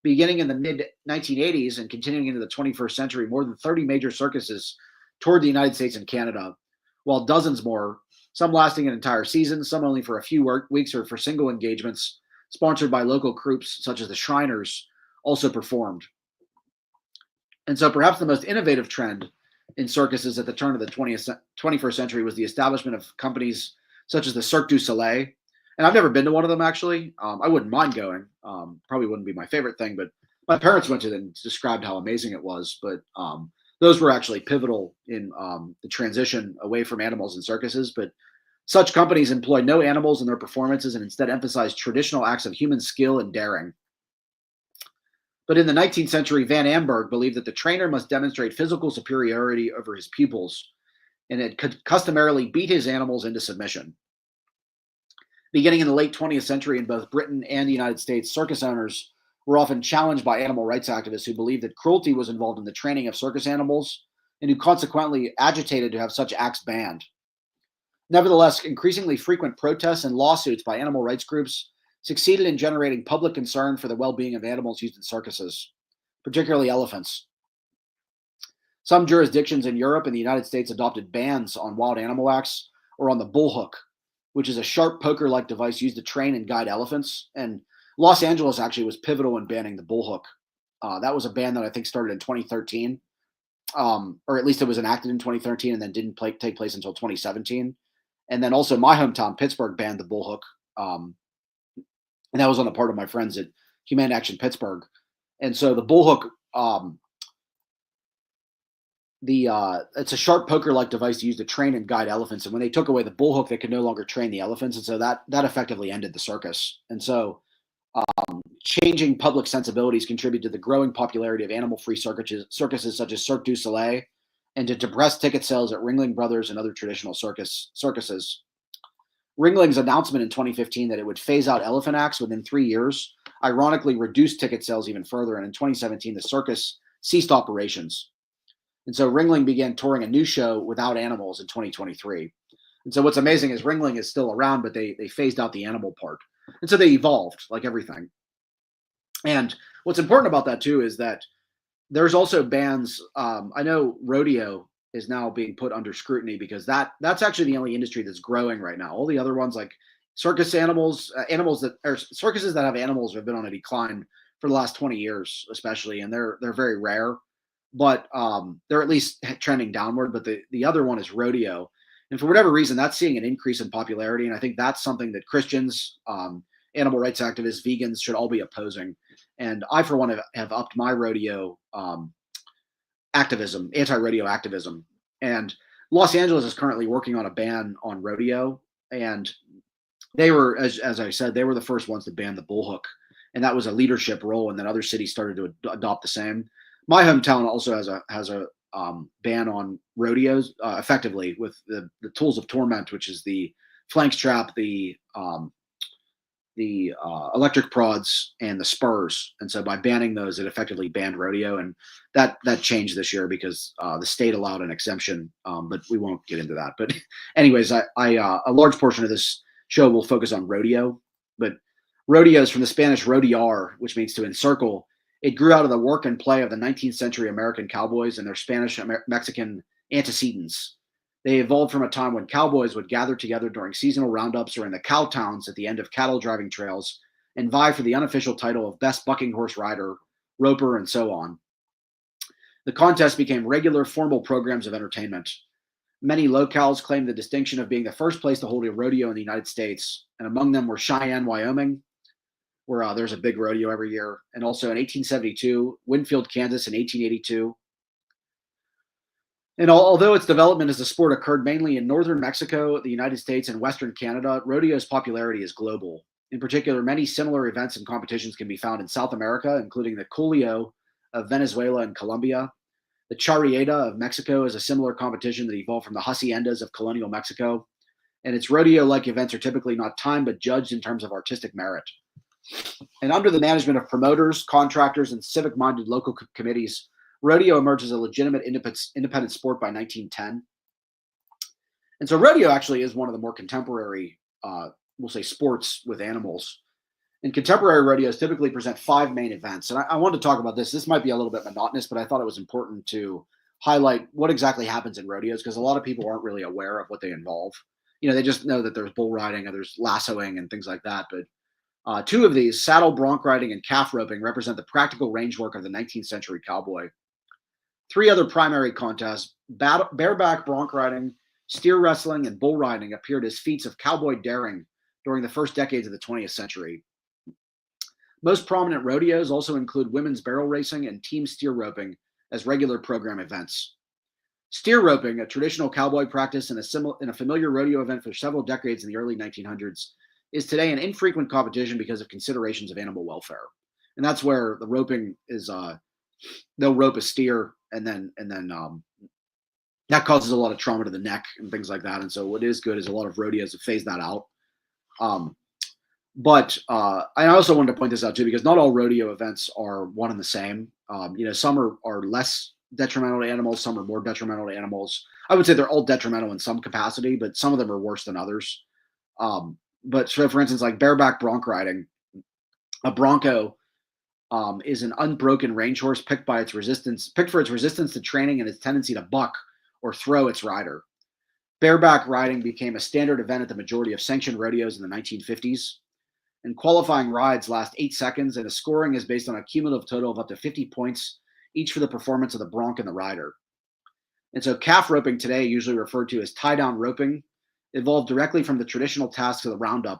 Speaker 1: Beginning in the mid-1980s and continuing into the 21st century, more than 30 major circuses toured the United States and Canada, while dozens more, some lasting an entire season, some only for a few weeks or for single engagements, sponsored by local groups such as the Shriners, also performed. And so perhaps the most innovative trend in circuses at the turn of the 21st century was the establishment of companies such as the Cirque du Soleil. And I've never been to one of them, actually. I wouldn't mind going. Probably wouldn't be my favorite thing, but my parents went to them and described how amazing it was. But those were actually pivotal in the transition away from animals and circuses. But such companies employ no animals in their performances and instead emphasize traditional acts of human skill and daring. But in the 19th century, Van Amberg believed that the trainer must demonstrate physical superiority over his pupils, and it could customarily beat his animals into submission. Beginning in the late 20th century in both Britain and the United States, circus owners were often challenged by animal rights activists who believed that cruelty was involved in the training of circus animals and who consequently agitated to have such acts banned. Nevertheless, increasingly frequent protests and lawsuits by animal rights groups succeeded in generating public concern for the well-being of animals used in circuses, particularly elephants. Some jurisdictions in Europe and the United States adopted bans on wild animal acts or on the bullhook, which is a sharp poker-like device used to train and guide elephants. And Los Angeles actually was pivotal in banning the bullhook. That was a ban that I think started in 2013, or at least it was enacted in 2013 and then didn't take place until 2017. And then also my hometown, Pittsburgh, banned the bullhook and that was on the part of my friends at Humane Action Pittsburgh. And so the bullhook, it's a sharp poker-like device used to train and guide elephants. And when they took away the bullhook, they could no longer train the elephants, and so that effectively ended the circus. And so changing public sensibilities contribute to the growing popularity of animal-free circuses such as Cirque du Soleil, and to depressed ticket sales at Ringling Brothers and other traditional circuses. Ringling's announcement in 2015 that it would phase out elephant acts within 3 years ironically reduced ticket sales even further, and in 2017 the circus ceased operations. And so Ringling began touring a new show without animals in 2023. And so what's amazing is Ringling is still around, but they phased out the animal part. And so they evolved like everything. And what's important about that too is that there's also bans. I know rodeo is now being put under scrutiny because that's actually the only industry that's growing right now. All the other ones like circus animals, circuses that have animals have been on a decline for the last 20 years, especially, and they're very rare. But they're at least trending downward. But the other one is rodeo, and for whatever reason, that's seeing an increase in popularity. And I think that's something that Christians, animal rights activists, vegans should all be opposing. And I, for one, have upped my rodeo activism, anti-rodeo activism. And Los Angeles is currently working on a ban on rodeo. And they were, as I said, they were the first ones to ban the bullhook. And that was a leadership role. And then other cities started to adopt the same. My hometown also has a ban on rodeos, effectively, with the tools of torment, which is the flank strap, the electric prods, and the spurs. And so by banning those, it effectively banned rodeo, and that changed this year because the state allowed an exemption. But we won't get into that. But anyways, a large portion of this show will focus on rodeo. But rodeo is from the Spanish rodear, which means to encircle. It grew out of the work and play of the 19th century American cowboys and their Spanish-Mexican antecedents. They evolved from a time when cowboys would gather together during seasonal roundups or in the cow towns at the end of cattle driving trails and vie for the unofficial title of best bucking horse rider, roper, and so on. The contest became regular formal programs of entertainment. Many locales claimed the distinction of being the first place to hold a rodeo in the United States, and among them were Cheyenne, Wyoming, where there's a big rodeo every year, and also in 1872, Winfield, Kansas in 1882. And although its development as a sport occurred mainly in northern Mexico, the United States, and western Canada, rodeo's popularity is global. In particular, many similar events and competitions can be found in South America, including the Culeo of Venezuela and Colombia. The Charreada of Mexico is a similar competition that evolved from the haciendas of colonial Mexico. And its rodeo-like events are typically not timed, but judged in terms of artistic merit. And under the management of promoters, contractors, and civic-minded local committees, rodeo emerged as a legitimate independent sport by 1910. And so rodeo actually is one of the more contemporary, we'll say, sports with animals. And contemporary rodeos typically present 5 main events. And I wanted to talk about this. This might be a little bit monotonous, but I thought it was important to highlight what exactly happens in rodeos, because a lot of people aren't really aware of what they involve. They just know that there's bull riding and there's lassoing and things like that. But 2 of these, saddle bronc riding and calf roping, represent the practical range work of the 19th century cowboy. 3 other primary contests, bareback bronc riding, steer wrestling, and bull riding, appeared as feats of cowboy daring during the first decades of the 20th century. Most prominent rodeos also include women's barrel racing and team steer roping as regular program events. Steer roping, a traditional cowboy practice and a familiar rodeo event for several decades in the early 1900s, is today an infrequent competition because of considerations of animal welfare. And that's where the roping is, they'll rope a steer and then that causes a lot of trauma to the neck and things like that. And so what is good is a lot of rodeos have phased that out. But I also wanted to point this out too, because not all rodeo events are one and the same. Some are less detrimental to animals, some are more detrimental to animals. I would say they're all detrimental in some capacity, but some of them are worse than others. But so, for instance, like bareback bronc riding, a bronco is an unbroken range horse picked for its resistance to training and its tendency to buck or throw its rider. Bareback riding became a standard event at the majority of sanctioned rodeos in the 1950s. And qualifying rides last 8 seconds, and the scoring is based on a cumulative total of up to 50 points, each for the performance of the bronc and the rider. And so calf roping today, usually referred to as tie-down roping, evolved directly from the traditional tasks of the roundup,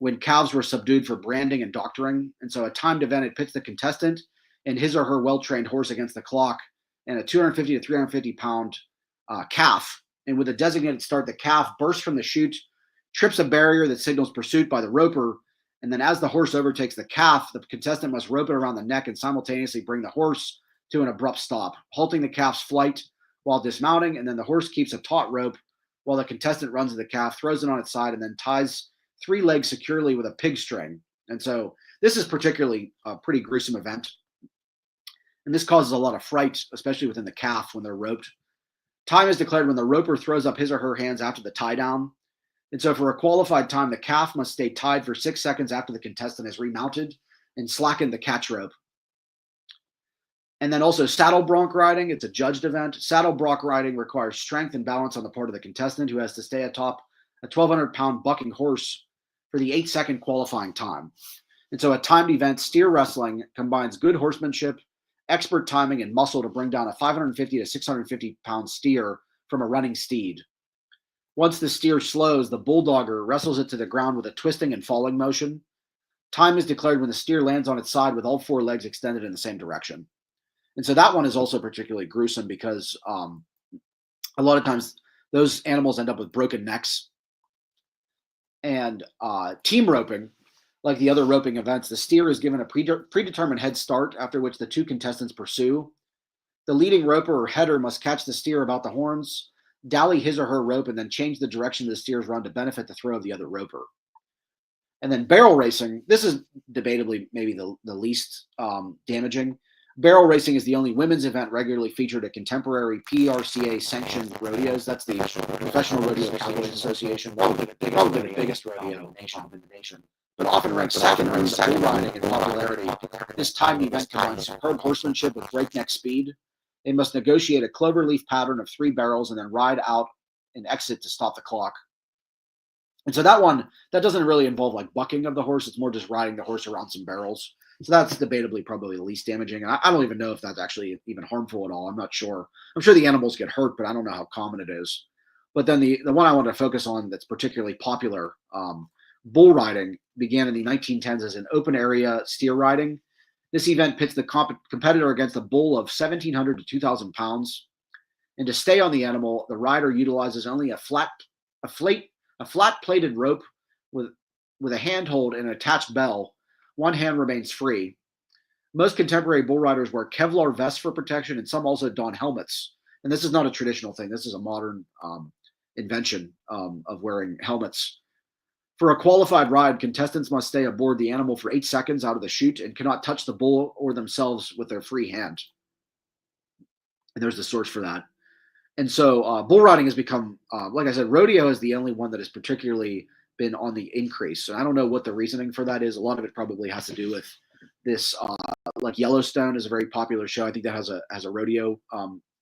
Speaker 1: when calves were subdued for branding and doctoring. And so a timed event, it pits the contestant and his or her well-trained horse against the clock and a 250 to 350 pound calf. And with a designated start, the calf bursts from the chute, trips a barrier that signals pursuit by the roper. And then as the horse overtakes the calf, the contestant must rope it around the neck and simultaneously bring the horse to an abrupt stop, halting the calf's flight while dismounting. And then the horse keeps a taut rope while the contestant runs to the calf, throws it on its side, and then ties 3 legs securely with a pig string. And so this is particularly a pretty gruesome event. And this causes a lot of fright, especially within the calf when they're roped. Time is declared when the roper throws up his or her hands after the tie down. And so for a qualified time, the calf must stay tied for 6 seconds after the contestant is remounted and slacken the catch rope. And then also saddle bronc riding. It's a judged event. Saddle bronc riding requires strength and balance on the part of the contestant who has to stay atop a 1,200-pound bucking horse for the 8-second qualifying time. And so a timed event, steer wrestling, combines good horsemanship, expert timing, and muscle to bring down a 550 to 650-pound steer from a running steed. Once the steer slows, the bulldogger wrestles it to the ground with a twisting and falling motion. Time is declared when the steer lands on its side with all 4 legs extended in the same direction. And so that one is also particularly gruesome because a lot of times those animals end up with broken necks. And team roping, like the other roping events, the steer is given a predetermined head start, after which the 2 contestants pursue. The leading roper or header must catch the steer about the horns, dally his or her rope, and then change the direction of the steer's run to benefit the throw of the other roper. And then barrel racing, this is debatably maybe the least damaging. Barrel racing is the only women's event regularly featured at contemporary PRCA-sanctioned rodeos. That's the Professional Rodeo Cowboys Association, probably the biggest rodeo in the nation, but often ranked second in bull riding in popularity. This timed event combines superb horsemanship with breakneck speed. They must negotiate a cloverleaf pattern of 3 barrels and then ride out and exit to stop the clock. And so that one, that doesn't really involve like bucking of the horse. It's more just riding the horse around some barrels. So that's debatably probably the least damaging. And I don't even know if that's actually even harmful at all. I'm not sure. I'm sure the animals get hurt, but I don't know how common it is. But then the one I want to focus on that's particularly popular, bull riding, began in the 1910s as an open area steer riding. This event pits the competitor against a bull of 1,700 to 2,000 pounds. And to stay on the animal, the rider utilizes only a flat-plated rope with a handhold and an attached bell. One hand remains free. Most contemporary bull riders wear Kevlar vests for protection, and some also don helmets. And this is not a traditional thing. This is a modern invention of wearing helmets. For a qualified ride, contestants must stay aboard the animal for 8 seconds out of the chute and cannot touch the bull or themselves with their free hand. And there's the source for that. And so bull riding has become, like I said, rodeo is the only one that has particularly been on the increase. So I don't know what the reasoning for that is. A lot of it probably has to do with this, like Yellowstone is a very popular show. I think that has a rodeo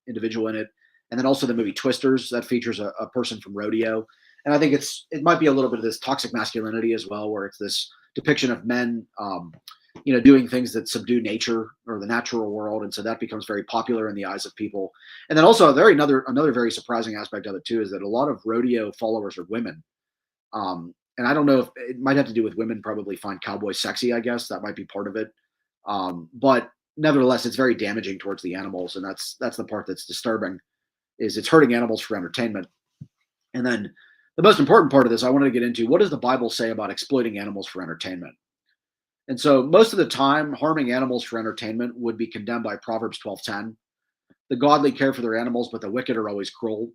Speaker 1: individual in it. And then also the movie Twisters that features a person from rodeo. And I think it might be a little bit of this toxic masculinity as well, where it's this depiction of men, doing things that subdue nature or the natural world. And so that becomes very popular in the eyes of people. And then also another very surprising aspect of it too, is that a lot of rodeo followers are women. And I don't know if it might have to do with women probably find cowboys sexy, I guess that might be part of it. But nevertheless, it's very damaging towards the animals. And that's the part that's disturbing, is it's hurting animals for entertainment. And then the most important part of this, I wanted to get into, what does the Bible say about exploiting animals for entertainment? And so most of the time, harming animals for entertainment would be condemned by Proverbs 12:10. The godly care for their animals, but the wicked are always cruel.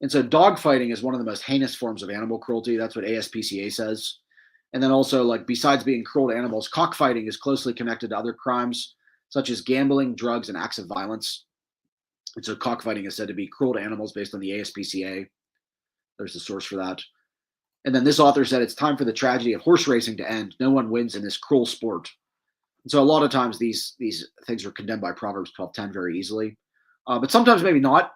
Speaker 1: And so dogfighting is one of the most heinous forms of animal cruelty. That's what ASPCA says. And then also, like, besides being cruel to animals, cockfighting is closely connected to other crimes, such as gambling, drugs, and acts of violence. And so cockfighting is said to be cruel to animals based on the ASPCA. There's the source for that. And then this author said it's time for the tragedy of horse racing to end. No one wins in this cruel sport. And so a lot of times these things are condemned by Proverbs 12:10 very easily. But sometimes maybe not.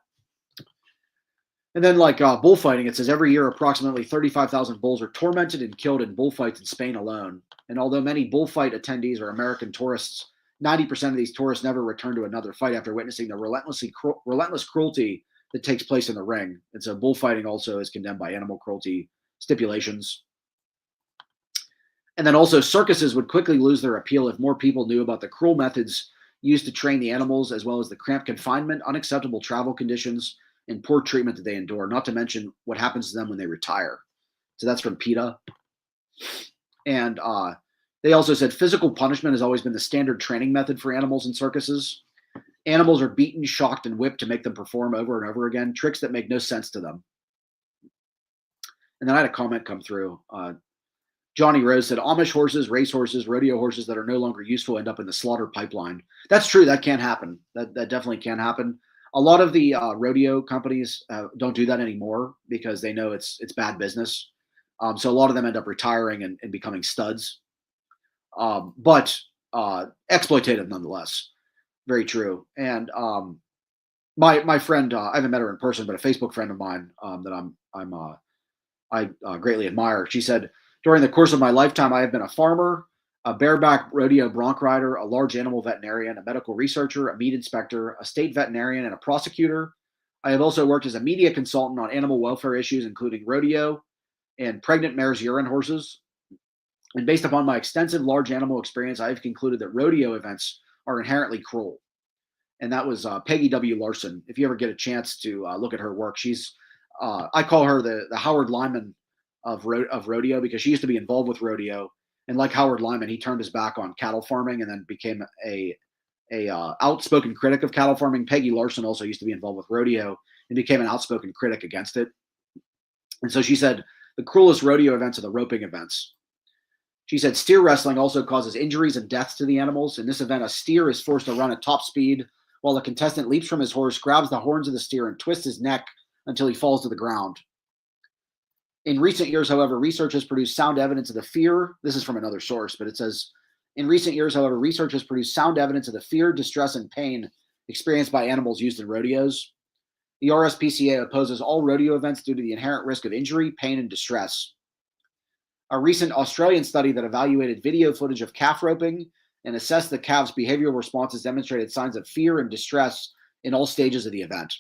Speaker 1: And then like bullfighting, it says every year approximately 35,000 bulls are tormented and killed in bullfights in Spain alone. And although many bullfight attendees are American tourists, 90% of these tourists never return to another fight after witnessing the relentless cruelty that takes place in the ring. And so bullfighting also is condemned by animal cruelty stipulations. And then also, circuses would quickly lose their appeal if more people knew about the cruel methods used to train the animals, as well as the cramped confinement, unacceptable travel conditions, and poor treatment that they endure, not to mention what happens to them when they retire. So that's from PETA. And they also said physical punishment has always been the standard training method for animals in circuses. Animals are beaten, shocked, and whipped to make them perform over and over again, tricks that make no sense to them. And then I had a comment come through. Johnny Rose said, Amish horses, race horses, rodeo horses that are no longer useful end up in the slaughter pipeline. That's true. That can happen. That definitely can happen. A lot of the rodeo companies don't do that anymore because they know it's bad business. So a lot of them end up retiring and becoming studs, but exploitative nonetheless. Very true. And my friend, I haven't met her in person, but a Facebook friend of mine that I greatly admire. She said, during the course of my lifetime, I have been a farmer, a bareback rodeo bronc rider, a large animal veterinarian, a medical researcher, a meat inspector, a state veterinarian, and a prosecutor. I have also worked as a media consultant on animal welfare issues, including rodeo and pregnant mares' urine horses. And based upon my extensive large animal experience, I have concluded that rodeo events are inherently cruel. And that was Peggy W. Larson. If you ever get a chance to look at her work, she's I call her the Howard Lyman of rodeo, because she used to be involved with rodeo, and like Howard Lyman, he turned his back on cattle farming and then became a outspoken critic of cattle farming. Peggy Larson also used to be involved with rodeo and became an outspoken critic against it. And so she said the cruelest rodeo events are the roping events. She said steer wrestling also causes injuries and deaths to the animals. In this event, a steer is forced to run at top speed while the contestant leaps from his horse, grabs the horns of the steer, and twists his neck until he falls to the ground. In recent years, however, research has produced sound evidence of the fear. This is from another source, but it says, in recent years, however, research has produced sound evidence of the fear, distress, and pain experienced by animals used in rodeos. The RSPCA opposes all rodeo events due to the inherent risk of injury, pain, and distress. A recent Australian study that evaluated video footage of calf roping and assessed the calf's behavioral responses demonstrated signs of fear and distress in all stages of the event.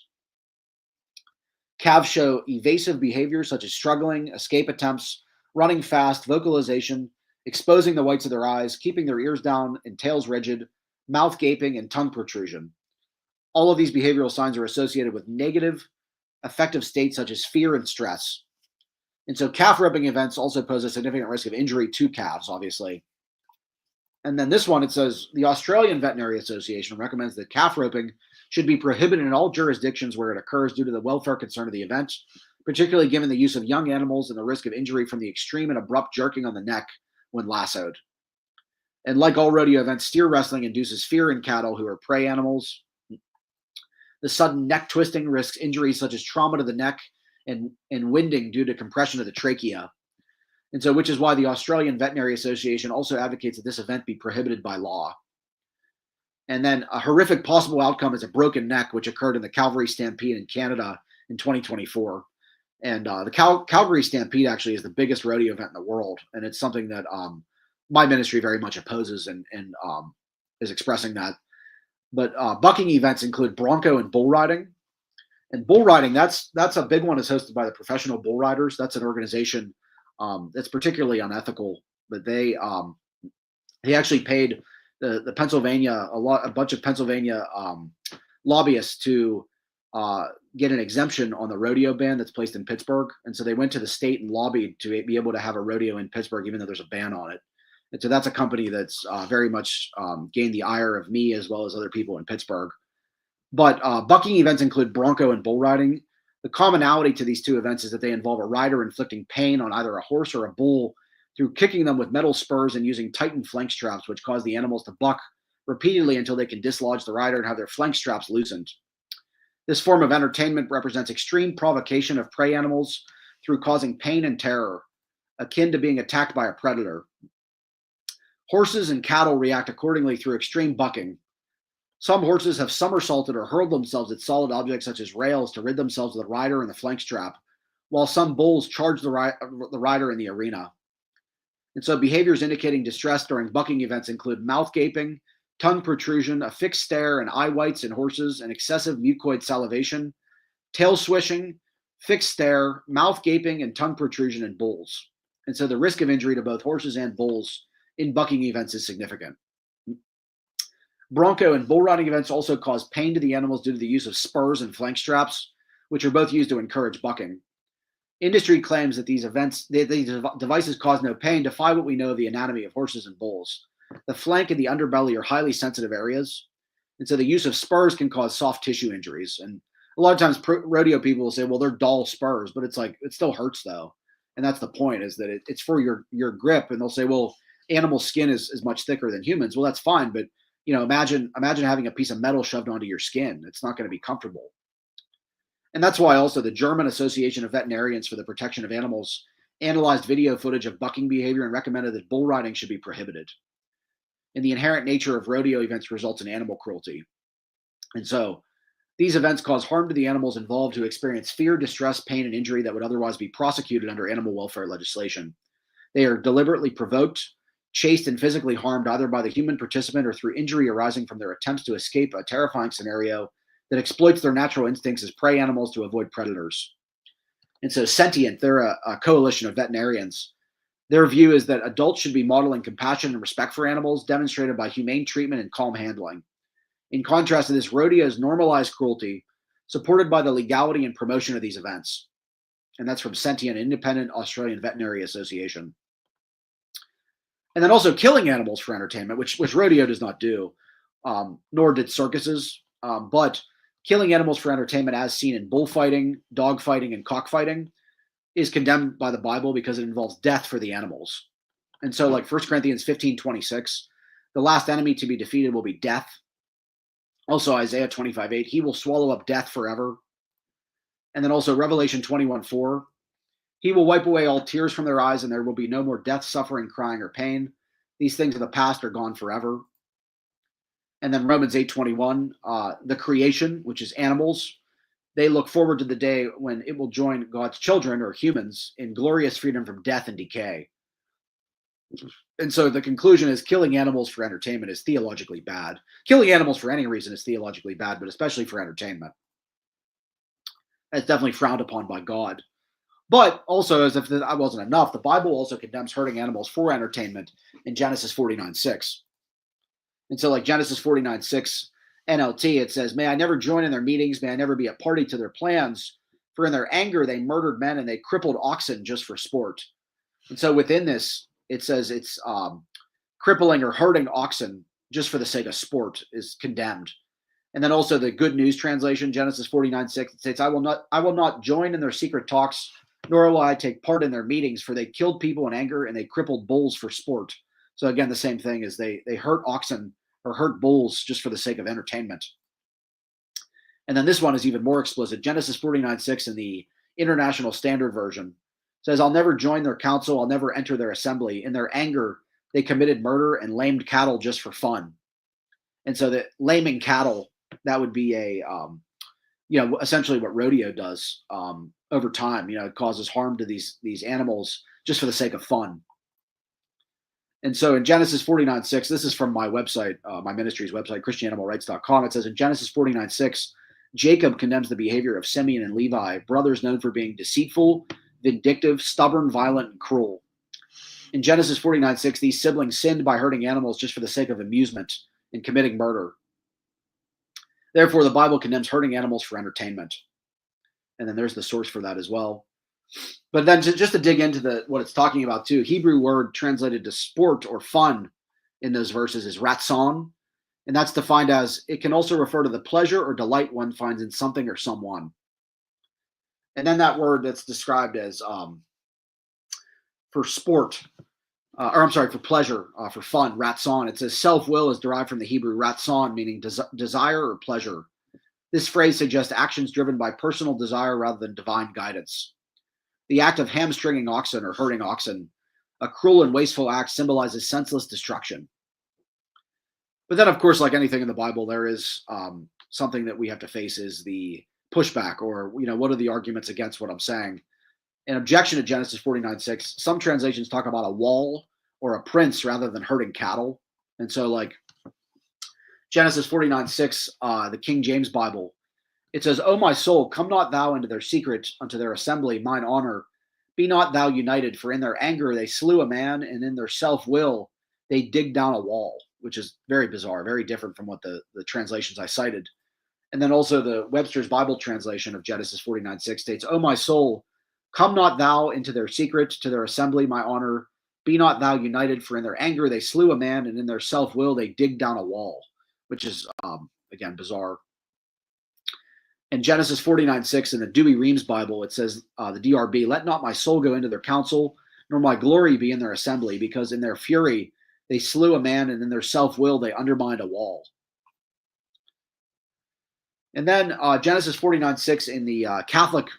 Speaker 1: Calves show evasive behavior such as struggling, escape attempts, running fast, vocalization, exposing the whites of their eyes, keeping their ears down and tails rigid, mouth gaping, and tongue protrusion. All of these behavioral signs are associated with negative affective states such as fear and stress. And so calf roping events also pose a significant risk of injury to calves, obviously. And then this one, it says, the Australian Veterinary Association recommends that calf roping should be prohibited in all jurisdictions where it occurs due to the welfare concern of the event, particularly given the use of young animals and the risk of injury from the extreme and abrupt jerking on the neck when lassoed. And like all rodeo events, steer wrestling induces fear in cattle who are prey animals. The sudden neck twisting risks injuries such as trauma to the neck and winding due to compression of the trachea. And so, which is why the Australian Veterinary Association also advocates that this event be prohibited by law. And then a horrific possible outcome is a broken neck, which occurred in the Calgary Stampede in Canada in 2024. And the Calgary Stampede actually is the biggest rodeo event in the world. And it's something that my ministry very much opposes and is expressing that. But bucking events include bronco and bull riding. And bull riding, that's a big one. Is hosted by the Professional Bull Riders. That's an organization that's particularly unethical. But they actually paid the Pennsylvania a bunch of Pennsylvania lobbyists to get an exemption on the rodeo ban that's placed in Pittsburgh. And so they went to the state and lobbied to be able to have a rodeo in Pittsburgh, even though there's a ban on it. And so that's a company that's very much gained the ire of me as well as other people in Pittsburgh. But bucking events include bronco and bull riding. The commonality to these two events is that they involve a rider inflicting pain on either a horse or a bull through kicking them with metal spurs and using tightened flank straps, which cause the animals to buck repeatedly until they can dislodge the rider and have their flank straps loosened. This form of entertainment represents extreme provocation of prey animals through causing pain and terror, akin to being attacked by a predator. Horses and cattle react accordingly through extreme bucking. Some horses have somersaulted or hurled themselves at solid objects such as rails to rid themselves of the rider and the flank strap, while some bulls charge the rider in the arena. And so behaviors indicating distress during bucking events include mouth gaping, tongue protrusion, a fixed stare and eye whites in horses, and excessive mucoid salivation, tail swishing, fixed stare, mouth gaping, and tongue protrusion in bulls. And so the risk of injury to both horses and bulls in bucking events is significant. Bronco and bull riding events also cause pain to the animals due to the use of spurs and flank straps, which are both used to encourage bucking. Industry claims that these devices cause no pain, defy what we know of the anatomy of horses and bulls. The flank and the underbelly are highly sensitive areas, and so the use of spurs can cause soft tissue injuries. And a lot of times rodeo people will say, well, they're dull spurs, but it's like, it still hurts though. And that's the point, is that it's for your grip. And they'll say, well, animal skin is much thicker than humans. Well, that's fine, but imagine having a piece of metal shoved onto your skin. It's not going to be comfortable. And that's why also the German Association of Veterinarians for the Protection of Animals analyzed video footage of bucking behavior and recommended that bull riding should be prohibited. And the inherent nature of rodeo events results in animal cruelty. And so these events cause harm to the animals involved, who experience fear, distress, pain, and injury that would otherwise be prosecuted under animal welfare legislation. They are deliberately provoked, chased, and physically harmed either by the human participant or through injury arising from their attempts to escape a terrifying scenario that exploits their natural instincts as prey animals to avoid predators. And so Sentient, they're a coalition of veterinarians. Their view is that adults should be modeling compassion and respect for animals, demonstrated by humane treatment and calm handling. In contrast to this, rodeos normalize cruelty, supported by the legality and promotion of these events. And that's from Sentient, Independent Australian Veterinary Association. And then also killing animals for entertainment, which rodeo does not do, nor did circuses. But killing animals for entertainment, as seen in bullfighting, dogfighting, and cockfighting, is condemned by the Bible because it involves death for the animals. And so, like 1 Corinthians 15:26, the last enemy to be defeated will be death. Also Isaiah 25:8, he will swallow up death forever. And then also Revelation 21:4, he will wipe away all tears from their eyes, and there will be no more death, suffering, crying, or pain. These things of the past are gone forever. And then Romans 8:21, the creation, which is animals, they look forward to the day when it will join God's children, or humans, in glorious freedom from death and decay. And so the conclusion is, killing animals for entertainment is theologically bad. Killing animals for any reason is theologically bad, but especially for entertainment. That's definitely frowned upon by God. But also, as if that wasn't enough, the Bible also condemns hurting animals for entertainment in Genesis 49:6. And so, like Genesis 49:6 NLT, it says, may I never join in their meetings, may I never be a party to their plans, for in their anger they murdered men and they crippled oxen just for sport. And so within this, it says it's crippling or hurting oxen just for the sake of sport is condemned. And then also the Good News translation, Genesis 49:6, it states, I will not join in their secret talks, nor will I take part in their meetings, for they killed people in anger and they crippled bulls for sport. So again, the same thing is they hurt oxen or hurt bulls just for the sake of entertainment. And then this one is even more explicit. Genesis 49:6 in the International Standard Version says, I'll never join their council, I'll never enter their assembly. In their anger, they committed murder and lamed cattle just for fun. And so that laming cattle, that would be essentially what rodeo does over time. It causes harm to these animals just for the sake of fun. And so in Genesis 49:6, this is from my website, my ministry's website, christiananimalrights.com. It says in Genesis 49:6, Jacob condemns the behavior of Simeon and Levi, brothers known for being deceitful, vindictive, stubborn, violent, and cruel. In Genesis 49:6, these siblings sinned by hurting animals just for the sake of amusement and committing murder. Therefore, the Bible condemns hurting animals for entertainment. And then there's the source for that as well. But then just to dig into what it's talking about too, Hebrew word translated to sport or fun in those verses is ratzon. And that's defined as, it can also refer to the pleasure or delight one finds in something or someone. And then that word that's described as for sport, for pleasure, for fun, ratzon. It says self-will is derived from the Hebrew ratzon, meaning desire or pleasure. This phrase suggests actions driven by personal desire rather than divine guidance. The act of hamstringing oxen or hurting oxen, a cruel and wasteful act, symbolizes senseless destruction. But then, of course, like anything in the Bible, there is something that we have to face is the pushback, or, what are the arguments against what I'm saying? An objection to Genesis 49:6, some translations talk about a wall or a prince rather than hurting cattle. And so like Genesis 49:6, the King James Bible, it says, O my soul, come not thou into their secret, unto their assembly, mine honor. Be not thou united, for in their anger they slew a man, and in their self-will they dig down a wall, which is very bizarre, very different from what the translations I cited. And then also the Webster's Bible translation of Genesis 49:6 states, O my soul, come not thou into their secret, to their assembly, my honor. Be not thou united, for in their anger they slew a man, and in their self-will they dig down a wall, which is, again, bizarre. In Genesis 49:6 in the Dewey Reams Bible, it says, the DRB, let not my soul go into their council, nor my glory be in their assembly, because in their fury they slew a man, and in their self-will they undermined a wall. And then Genesis 49:6 in the Catholic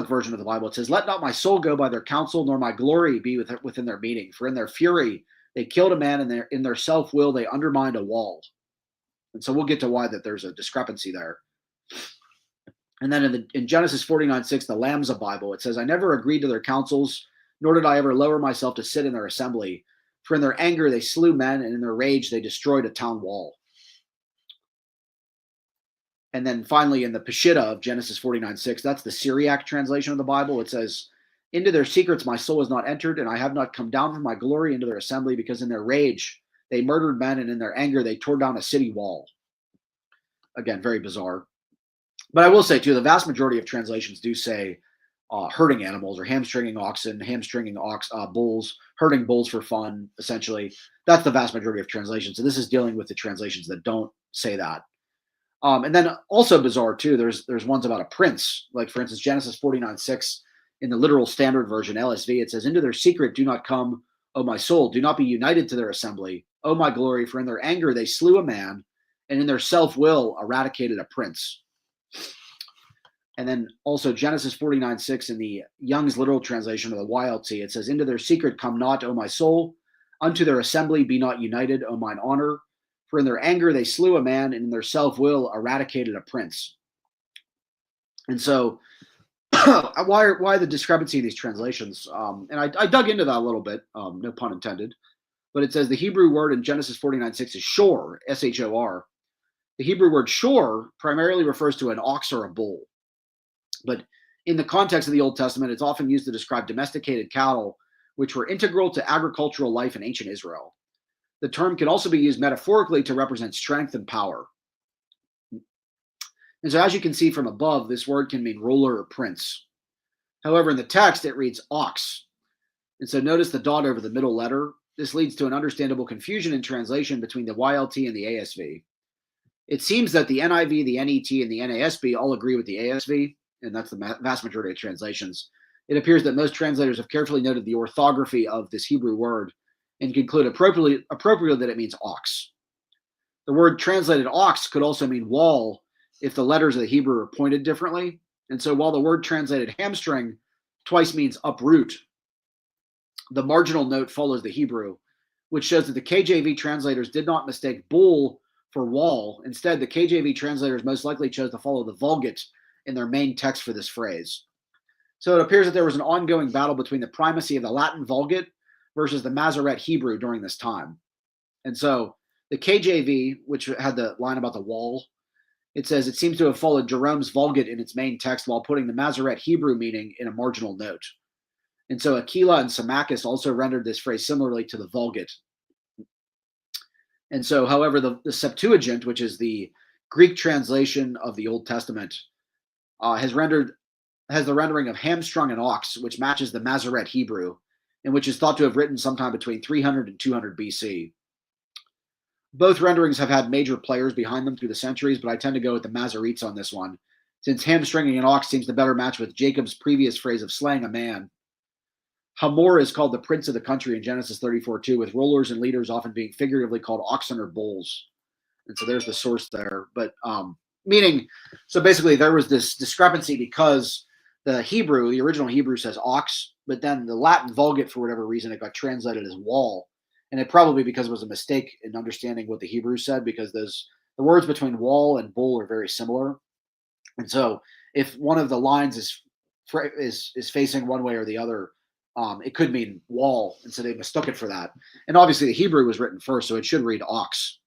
Speaker 1: version of the Bible, it says, let not my soul go by their counsel, nor my glory be within their meeting. For in their fury they killed a man, and in their self-will they undermined a wall. And so we'll get to why that there's a discrepancy there. And then in Genesis 49:6, the Lambza Bible, it says, I never agreed to their counsels, nor did I ever lower myself to sit in their assembly. For in their anger they slew men, and in their rage they destroyed a town wall. And then finally, in the Peshitta of Genesis 49:6, that's the Syriac translation of the Bible. It says, into their secrets my soul has not entered, and I have not come down from my glory into their assembly, because in their rage they murdered men, and in their anger they tore down a city wall. Again, very bizarre. But I will say, too, the vast majority of translations do say herding animals, or hamstringing oxen, hamstringing bulls, herding bulls for fun, essentially. That's the vast majority of translations. So this is dealing with the translations that don't say that. And then also bizarre, too, there's ones about a prince. Like, for instance, Genesis 49:6 in the literal standard version, LSV, it says, into their secret do not come, O my soul. Do not be united to their assembly, O my glory. For in their anger they slew a man, and in their self-will eradicated a prince. And then also Genesis 49:6 in the Young's literal translation of the YLT, it says, into their secret come not, O my soul. Unto their assembly be not united, O mine honor. For in their anger they slew a man, and in their self-will eradicated a prince. And so why the discrepancy in these translations? And I dug into that a little bit, no pun intended. But it says the Hebrew word in Genesis 49:6 is shor, S-H-O-R. The Hebrew word shor primarily refers to an ox or a bull. But in the context of the Old Testament, it's often used to describe domesticated cattle, which were integral to agricultural life in ancient Israel. The term can also be used metaphorically to represent strength and power. And so as you can see from above, this word can mean ruler or prince. However, in the text, it reads ox. And so notice the dot over the middle letter. This leads to an understandable confusion in translation between the YLT and the ASV. It seems that the NIV, the NET, and the NASB all agree with the ASV, and that's the vast majority of translations. It appears that most translators have carefully noted the orthography of this Hebrew word and conclude appropriately that it means ox. The word translated ox could also mean wall if the letters of the Hebrew are pointed differently. And so while the word translated hamstring twice means uproot, the marginal note follows the Hebrew, which shows that the KJV translators did not mistake bull for wall. Instead, the KJV translators most likely chose to follow the Vulgate in their main text for this phrase. So it appears that there was an ongoing battle between the primacy of the Latin Vulgate versus the Masoret Hebrew during this time. And so the KJV, which had the line about the wall, it says it seems to have followed Jerome's Vulgate in its main text while putting the Masoret Hebrew meaning in a marginal note. And so Aquila and Symmachus also rendered this phrase similarly to the Vulgate. And so, however, the Septuagint, which is the Greek translation of the Old Testament, has the rendering of hamstrung and ox, which matches the Masoret Hebrew, and which is thought to have written sometime between 300 and 200 BC. Both renderings have had major players behind them through the centuries, but I tend to go with the Masoretes on this one, since hamstringing an ox seems to better match with Jacob's previous phrase of slaying a man. Hamor is called the prince of the country in Genesis 34:2, with rulers and leaders often being figuratively called oxen or bulls. And so there's the source there. But meaning, so basically there was this discrepancy because the original Hebrew says ox, but then the Latin Vulgate, for whatever reason, it got translated as wall. And it probably because it was a mistake in understanding what the Hebrew said, because the words between wall and bull are very similar. And so if one of the lines is facing one way or the other, it could mean wall, and so they mistook it for that. And obviously the Hebrew was written first, so it should read ox.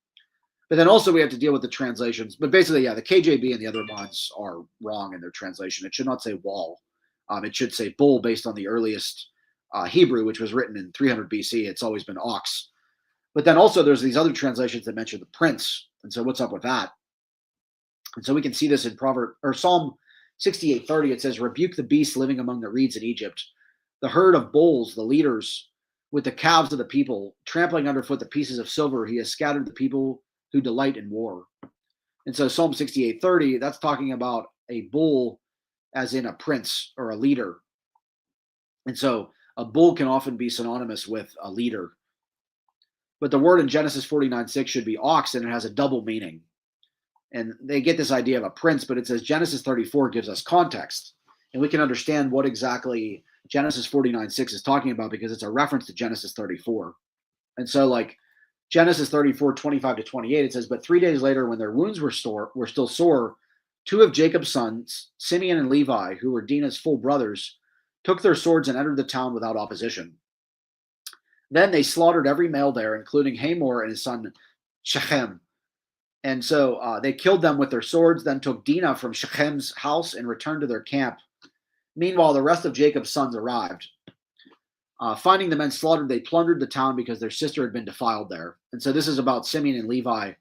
Speaker 1: But then also we have to deal with the translations. But basically, yeah, the KJV and the other ones are wrong in their translation. It should not say wall. It should say bull based on the earliest Hebrew, which was written in 300 BC. It's always been ox. But then also there's these other translations that mention the prince. And so what's up with that? And so we can see this in Psalm 68:30. It says, rebuke the beasts living among the reeds in Egypt, the herd of bulls, the leaders with the calves of the people, trampling underfoot the pieces of silver. He has scattered the people who delight in war. And so Psalm 68:30, that's talking about a bull as in a prince or a leader. And so a bull can often be synonymous with a leader. But the word in Genesis 49:6 should be ox, and it has a double meaning. And they get this idea of a prince, but it says Genesis 34 gives us context. And we can understand what exactly Genesis 49:6 is talking about because it's a reference to Genesis 34. And so like Genesis 34:25-28, it says, but 3 days later, when their wounds were still sore, two of Jacob's sons, Simeon and Levi, who were Dinah's full brothers, took their swords and entered the town without opposition. Then they slaughtered every male there, including Hamor and his son Shechem. And so they killed them with their swords, then took Dinah from Shechem's house and returned to their camp. Meanwhile, the rest of Jacob's sons arrived. Finding the men slaughtered, they plundered the town because their sister had been defiled there. And so this is about Simeon and Levi.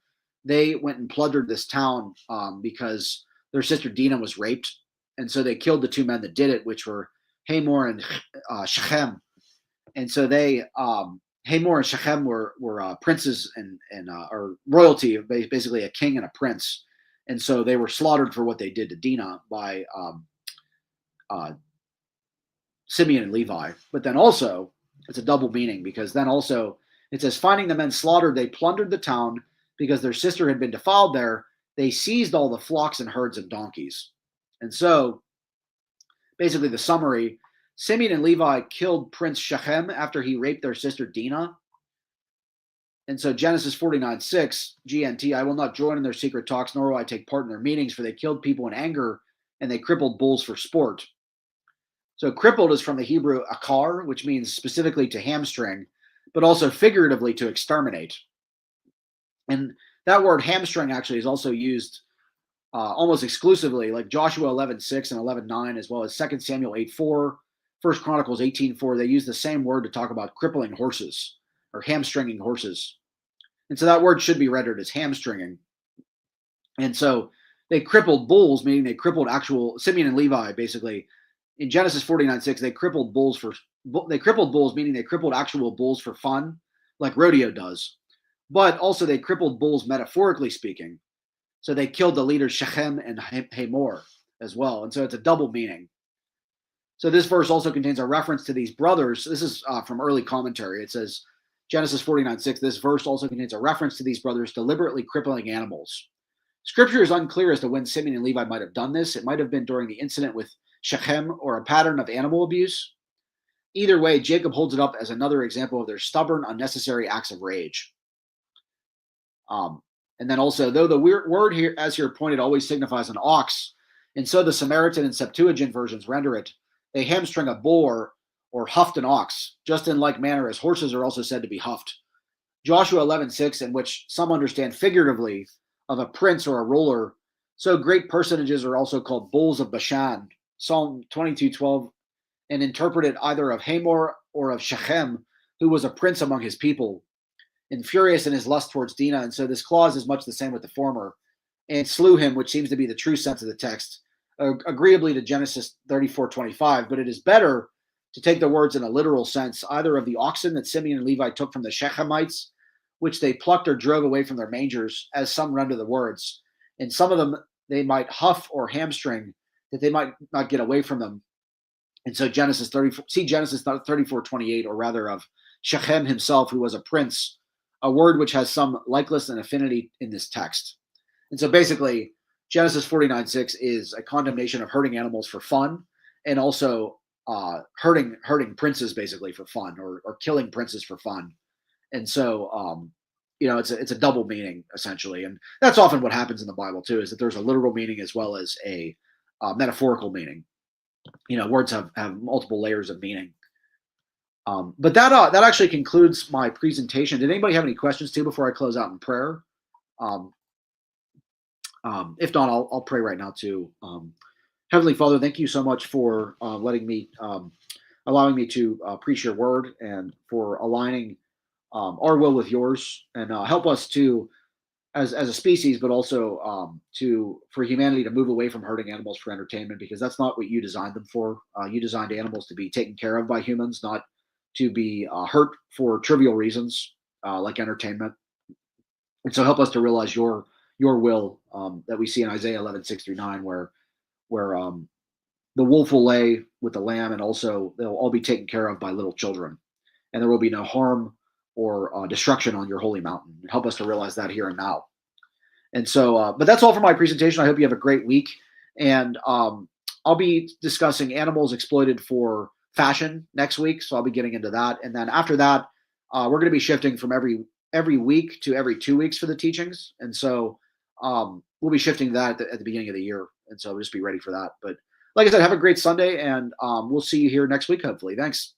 Speaker 1: They went and plundered this town because their sister Dinah was raped. And so they killed the two men that did it, which were Hamor and Shechem. And so they, Hamor and Shechem were princes and or royalty, basically a king and a prince. And so they were slaughtered for what they did to Dinah by Simeon and Levi. But then also, it's a double meaning because then also it says, finding the men slaughtered, they plundered the town because their sister had been defiled there. They seized all the flocks and herds and donkeys. And so basically the summary, Simeon and Levi killed Prince Shechem after he raped their sister Dinah. And so Genesis 49:6, GNT, I will not join in their secret talks, nor will I take part in their meetings, for they killed people in anger and they crippled bulls for sport. So crippled is from the Hebrew akar, which means specifically to hamstring, but also figuratively to exterminate. And that word hamstring actually is also used almost exclusively, like Joshua 11:6 and 11:9, as well as 2 Samuel 8:4, 1 Chronicles 18:4. They use the same word to talk about crippling horses or hamstringing horses. And so that word should be rendered as hamstringing. And so they crippled bulls, meaning they crippled actual Simeon and Levi, basically. In Genesis 49:6, they crippled bulls, meaning they crippled actual bulls for fun, like rodeo does. But also they crippled bulls metaphorically speaking. So they killed the leaders Shechem and Hamor as well. And so it's a double meaning. So this verse also contains a reference to these brothers. This is from early commentary. It says, Genesis 49:6, this verse also contains a reference to these brothers deliberately crippling animals. Scripture is unclear as to when Simeon and Levi might have done this. It might have been during the incident with Shechem or a pattern of animal abuse. Either way, Jacob holds it up as another example of their stubborn, unnecessary acts of rage. And then also, though the word here, as here pointed, always signifies an ox, and so the Samaritan and Septuagint versions render it, they hamstring a bull or huffed an ox, just in like manner as horses are also said to be huffed. Joshua 11:6, in which some understand figuratively of a prince or a ruler, so great personages are also called bulls of Bashan. Psalm 22:12, and interpreted either of Hamor or of Shechem, who was a prince among his people, and furious in his lust towards Dinah. And so this clause is much the same with the former, and slew him, which seems to be the true sense of the text, agreeably to Genesis 34:25. But it is better to take the words in a literal sense, either of the oxen that Simeon and Levi took from the Shechemites, which they plucked or drove away from their mangers, as some render the words. And some of them they might huff or hamstring, that they might not get away from them. And so Genesis 34:28, or rather of Shechem himself, who was a prince, a word which has some likeness and affinity in this text. And so basically, Genesis 49:6 is a condemnation of hurting animals for fun, and also hurting princes basically for fun, or killing princes for fun. And so it's a double meaning essentially, and that's often what happens in the Bible too, is that there's a literal meaning as well as a metaphorical meaning. Words have multiple layers of meaning. But that actually concludes my presentation. Did anybody have any questions too before I close out in prayer? If not, I'll pray right now too. Heavenly Father, thank you so much for allowing me to preach your word and for aligning our will with yours, and help us to, as a species, but also to for humanity to move away from hurting animals for entertainment, because that's not what you designed them for. You designed animals to be taken care of by humans, not to be hurt for trivial reasons like entertainment. And so help us to realize your will that we see in Isaiah 11:6 through 9, where the wolf will lay with the lamb, and also they'll all be taken care of by little children, and there will be no harm or destruction on your holy mountain. Help us to realize that here and now. And so, but that's all for my presentation. I hope you have a great week. And I'll be discussing animals exploited for fashion next week. So I'll be getting into that. And then after that, we're going to be shifting from every week to every 2 weeks for the teachings. And so we'll be shifting that at the beginning of the year. And so just be ready for that. But like I said, have a great Sunday, and we'll see you here next week, hopefully. Thanks.